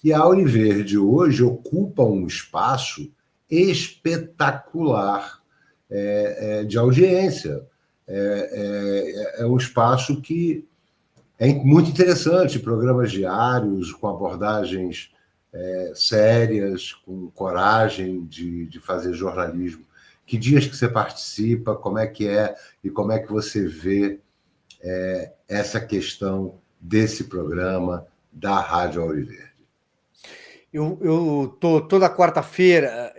E a Auriverde hoje ocupa um espaço espetacular de audiência. É um espaço que é muito interessante, programas diários, com abordagens sérias, com coragem de fazer jornalismo. Que dias que você participa, como é que é e como é que você vê essa questão desse programa da Rádio Auriverde. Eu tô toda quarta-feira,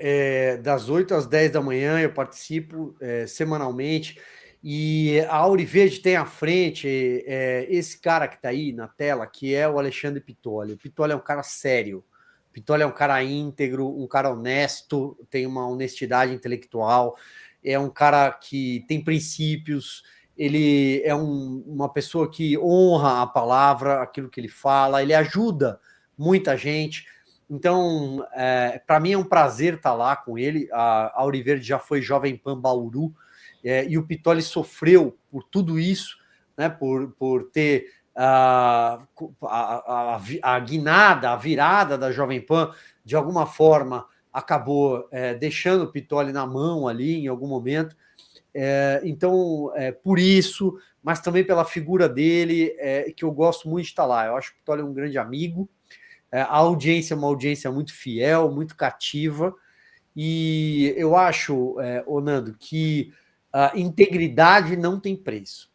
das 8 às 10 da manhã, eu participo semanalmente, e a Auriverde tem à frente esse cara que está aí na tela, que é o Alexandre Pitoli. O Pitoli é um cara sério, o Pitoli é um cara íntegro, um cara honesto, tem uma honestidade intelectual, é um cara que tem princípios, ele é uma pessoa que honra a palavra, aquilo que ele fala, ele ajuda muita gente. Então, para mim é um prazer estar lá com ele. A Auriverde já foi Jovem Pan Bauru, e o Pitoli sofreu por tudo isso, né, por ter a guinada, a virada da Jovem Pan, de alguma forma, acabou deixando o Pitoli na mão ali em algum momento. Então, por isso, mas também pela figura dele, que eu gosto muito de estar lá. Eu acho que o Pitoli é um grande amigo. A audiência é uma audiência muito fiel, muito cativa, e eu acho, Nando, que a integridade não tem preço,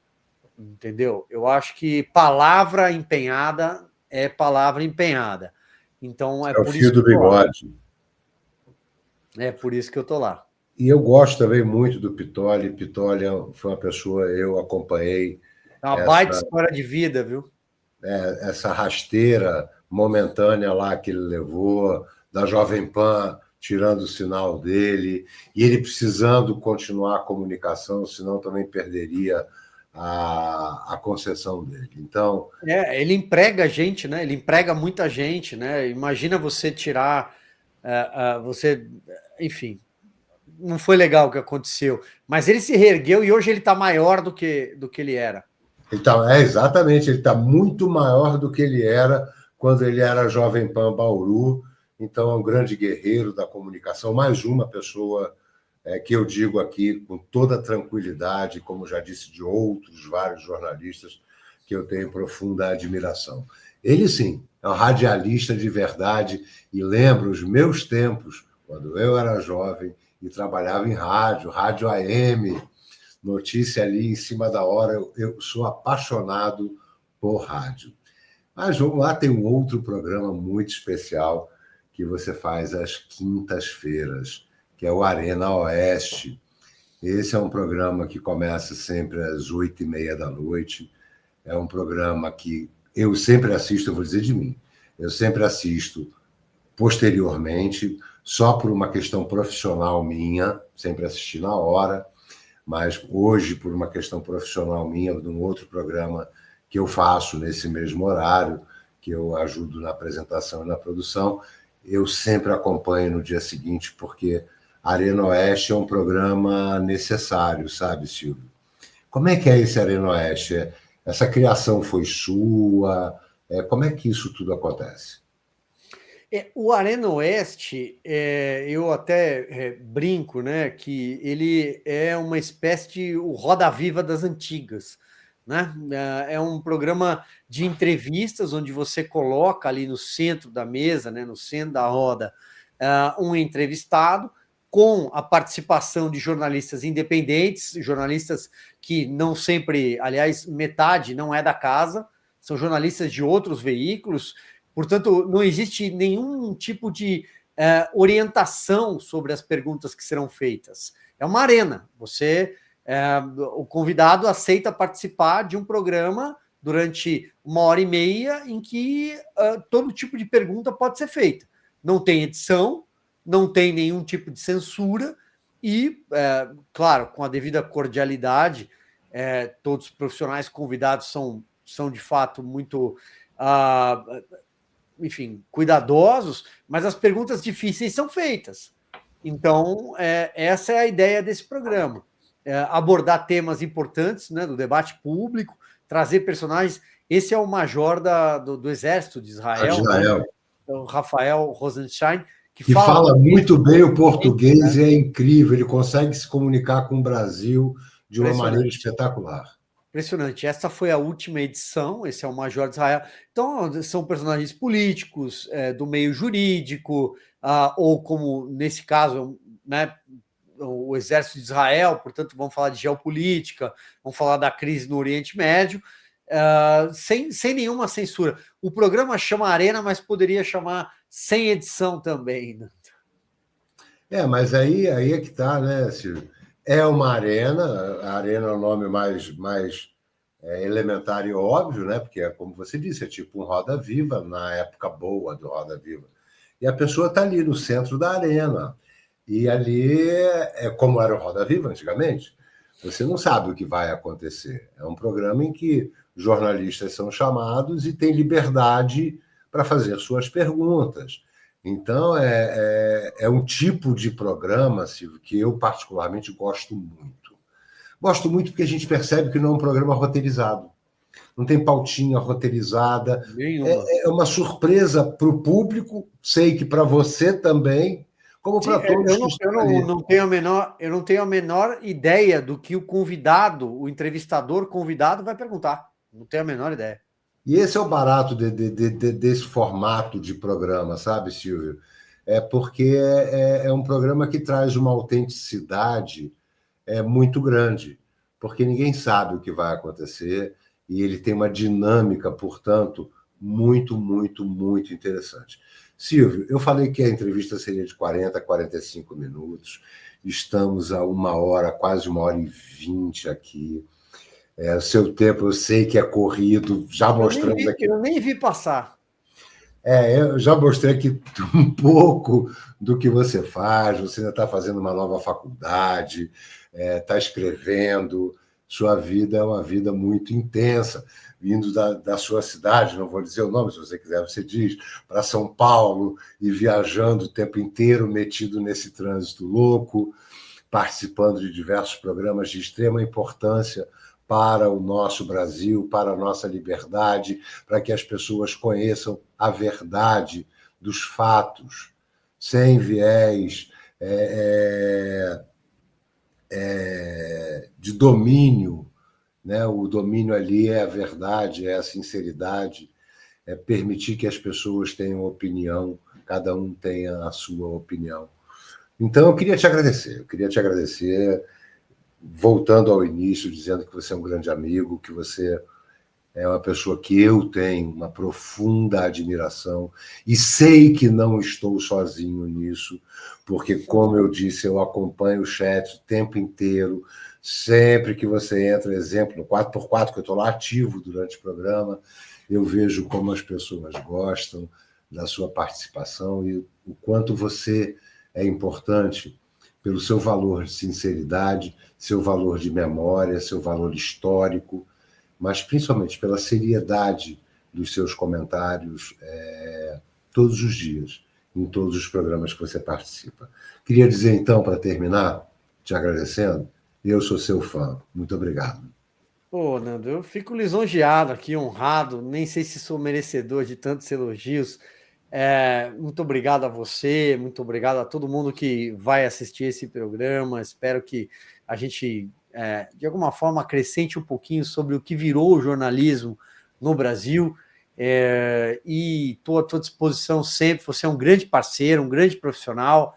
entendeu? Eu acho que palavra empenhada é palavra empenhada. Então, é É o por fio isso que do eu tô lá. bigode. É por isso que eu tô lá. E eu gosto também muito do Pitoli. Pitoli foi uma pessoa, eu acompanhei É uma baita essa, história de vida, viu? essa rasteira momentânea lá que ele levou, da Jovem Pan tirando o sinal dele, e ele precisando continuar a comunicação, senão também perderia a concessão dele. Então, Ele emprega gente, né? Ele emprega muita gente, né? Imagina você tirar, você, enfim, não foi legal o que aconteceu, mas ele se reergueu e hoje ele está maior do que ele era. então, exatamente, ele está muito maior do que ele era quando ele era Jovem Pan Bauru. Então, é um grande guerreiro da comunicação, mais uma pessoa que eu digo aqui com toda tranquilidade, como já disse de outros vários jornalistas, que eu tenho profunda admiração. Ele, sim, é um radialista de verdade e lembra os meus tempos, quando eu era jovem e trabalhava em rádio AM, notícia ali em cima da hora. Eu sou apaixonado por rádio. Mas vamos lá, tem um outro programa muito especial que você faz às quintas-feiras, que é o Arena Oeste. Esse é um programa que começa sempre às 8h30 da noite. É um programa que eu sempre assisto, eu vou dizer de mim, eu sempre assisto posteriormente, só por uma questão profissional minha, sempre assisti na hora, mas hoje, por uma questão profissional minha, de um outro programa que eu faço nesse mesmo horário, que eu ajudo na apresentação e na produção, eu sempre acompanho no dia seguinte, porque Arena Oeste é um programa necessário, sabe, Silvio? Como é que é esse Arena Oeste? Essa criação foi sua? Como é que isso tudo acontece? O Arena Oeste, eu até brinco, né, que ele é uma espécie de o Roda Viva das antigas, né? É um programa de entrevistas onde você coloca ali no centro da mesa, né, no centro da roda, um entrevistado com a participação de jornalistas independentes, jornalistas que não sempre, aliás, metade não é da casa, são jornalistas de outros veículos. Portanto, não existe nenhum tipo de orientação sobre as perguntas que serão feitas. É uma arena. O convidado aceita participar de um programa durante 1h30 em que todo tipo de pergunta pode ser feita. Não tem edição, não tem nenhum tipo de censura e, claro, com a devida cordialidade, todos os profissionais convidados são de fato muito... enfim, cuidadosos, mas as perguntas difíceis são feitas. Então, essa é a ideia desse programa. Abordar temas importantes, né, do debate público, trazer personagens. Esse é o major do Exército de Israel, né, o Rafael Rosenstein, que fala muito bem o português, né? E é incrível, ele consegue se comunicar com o Brasil de uma maneira espetacular. Impressionante. Essa foi a última edição, esse é o Major de Israel. Então, são personagens políticos, do meio jurídico, ou como, nesse caso, né, o Exército de Israel, portanto, vamos falar de geopolítica, vamos falar da crise no Oriente Médio, sem nenhuma censura. O programa chama Arena, mas poderia chamar Sem Edição também, né? Mas aí é que está, né, Silvio? É uma arena, a arena é o nome mais elementar e óbvio, né? Porque é como você disse, é tipo um Roda Viva, na época boa do Roda Viva. E a pessoa está ali no centro da arena. E ali é como era o Roda Viva antigamente. Você não sabe o que vai acontecer. É um programa em que jornalistas são chamados e têm liberdade para fazer suas perguntas. Então, é um tipo de programa, Silvio, que eu particularmente gosto muito. Gosto muito porque a gente percebe que não é um programa roteirizado. Não tem pautinha roteirizada. Nenhuma. É uma surpresa para o público, sei que para você também, como Sim, para todos que estão ali. eu não tenho a menor ideia do que o convidado, o entrevistador convidado vai perguntar. Não tenho a menor ideia. E esse é o barato desse formato de programa, sabe, Silvio? É porque é um programa que traz uma autenticidade muito grande, porque ninguém sabe o que vai acontecer e ele tem uma dinâmica, portanto, muito, muito, muito interessante. Silvio, eu falei que a entrevista seria de 40 a 45 minutos, estamos a 1 hora, quase 1 hora e 20 aqui. O seu tempo eu sei que é corrido, já mostramos aqui. Eu nem vi passar. Eu já mostrei aqui um pouco do que você faz. Você ainda está fazendo uma nova faculdade, está escrevendo. Sua vida é uma vida muito intensa, vindo da sua cidade, não vou dizer o nome, se você quiser, você diz, para São Paulo e viajando o tempo inteiro, metido nesse trânsito louco, participando de diversos programas de extrema importância para o nosso Brasil, para a nossa liberdade, para que as pessoas conheçam a verdade dos fatos, sem viés de domínio, né? O domínio ali é a verdade, é a sinceridade, é permitir que as pessoas tenham opinião, cada um tenha a sua opinião. Então, eu queria te agradecer, voltando ao início, dizendo que você é um grande amigo, que você é uma pessoa que eu tenho uma profunda admiração e sei que não estou sozinho nisso, porque, como eu disse, eu acompanho o chat o tempo inteiro, sempre que você entra, exemplo, no 4x4, que eu estou lá ativo durante o programa, eu vejo como as pessoas gostam da sua participação e o quanto você é importante pelo seu valor de sinceridade, seu valor de memória, seu valor histórico, mas principalmente pela seriedade dos seus comentários todos os dias, em todos os programas que você participa. Queria dizer, então, para terminar, te agradecendo, eu sou seu fã. Muito obrigado. Pô, Nando, eu fico lisonjeado aqui, honrado, nem sei se sou merecedor de tantos elogios. Muito obrigado a você, muito obrigado a todo mundo que vai assistir esse programa. Espero que a gente, de alguma forma, acrescente um pouquinho sobre o que virou o jornalismo no Brasil. E estou à tua disposição sempre. Você é um grande parceiro, um grande profissional.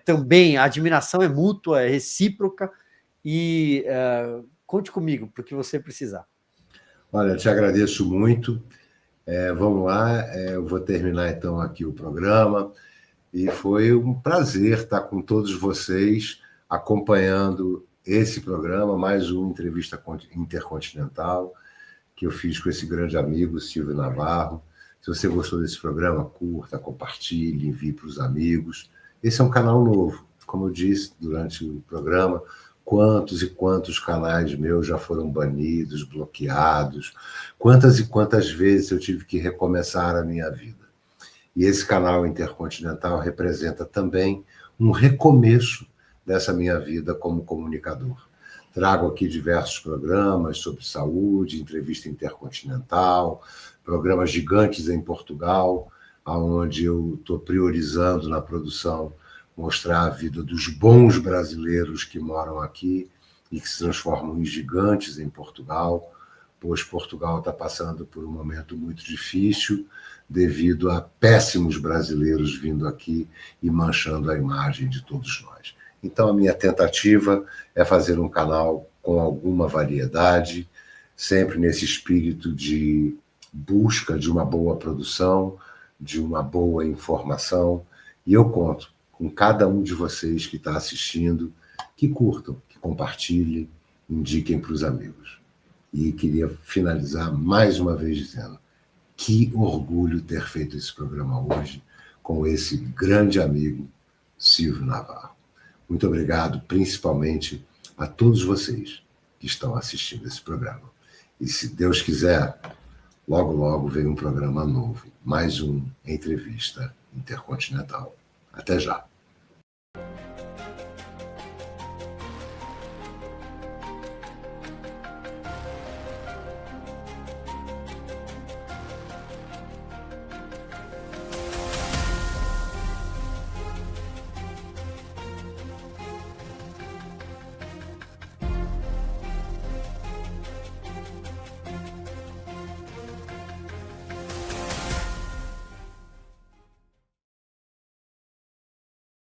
Também a admiração é mútua, é recíproca. E conte comigo para o que você precisar. Olha, eu te agradeço muito. Vamos lá, eu vou terminar então aqui o programa. E foi um prazer estar com todos vocês acompanhando esse programa, mais uma entrevista intercontinental que eu fiz com esse grande amigo, Silvio Navarro. Se você gostou desse programa, curta, compartilhe, envie para os amigos. Esse é um canal novo, como eu disse durante o programa, quantos e quantos canais meus já foram banidos, bloqueados, quantas e quantas vezes eu tive que recomeçar a minha vida. E esse canal intercontinental representa também um recomeço dessa minha vida como comunicador. Trago aqui diversos programas sobre saúde, entrevista intercontinental, programas gigantes em Portugal, onde eu estou priorizando na produção mostrar a vida dos bons brasileiros que moram aqui e que se transformam em gigantes em Portugal, pois Portugal está passando por um momento muito difícil devido a péssimos brasileiros vindo aqui e manchando a imagem de todos nós. Então, a minha tentativa é fazer um canal com alguma variedade, sempre nesse espírito de busca de uma boa produção, de uma boa informação. E eu conto com cada um de vocês que está assistindo, que curtam, que compartilhem, indiquem para os amigos. E queria finalizar mais uma vez dizendo: que orgulho ter feito esse programa hoje com esse grande amigo, Silvio Navarro. Muito obrigado, principalmente, a todos vocês que estão assistindo esse programa. E se Deus quiser, logo, logo vem um programa novo, mais um Entrevista Intercontinental. Até já.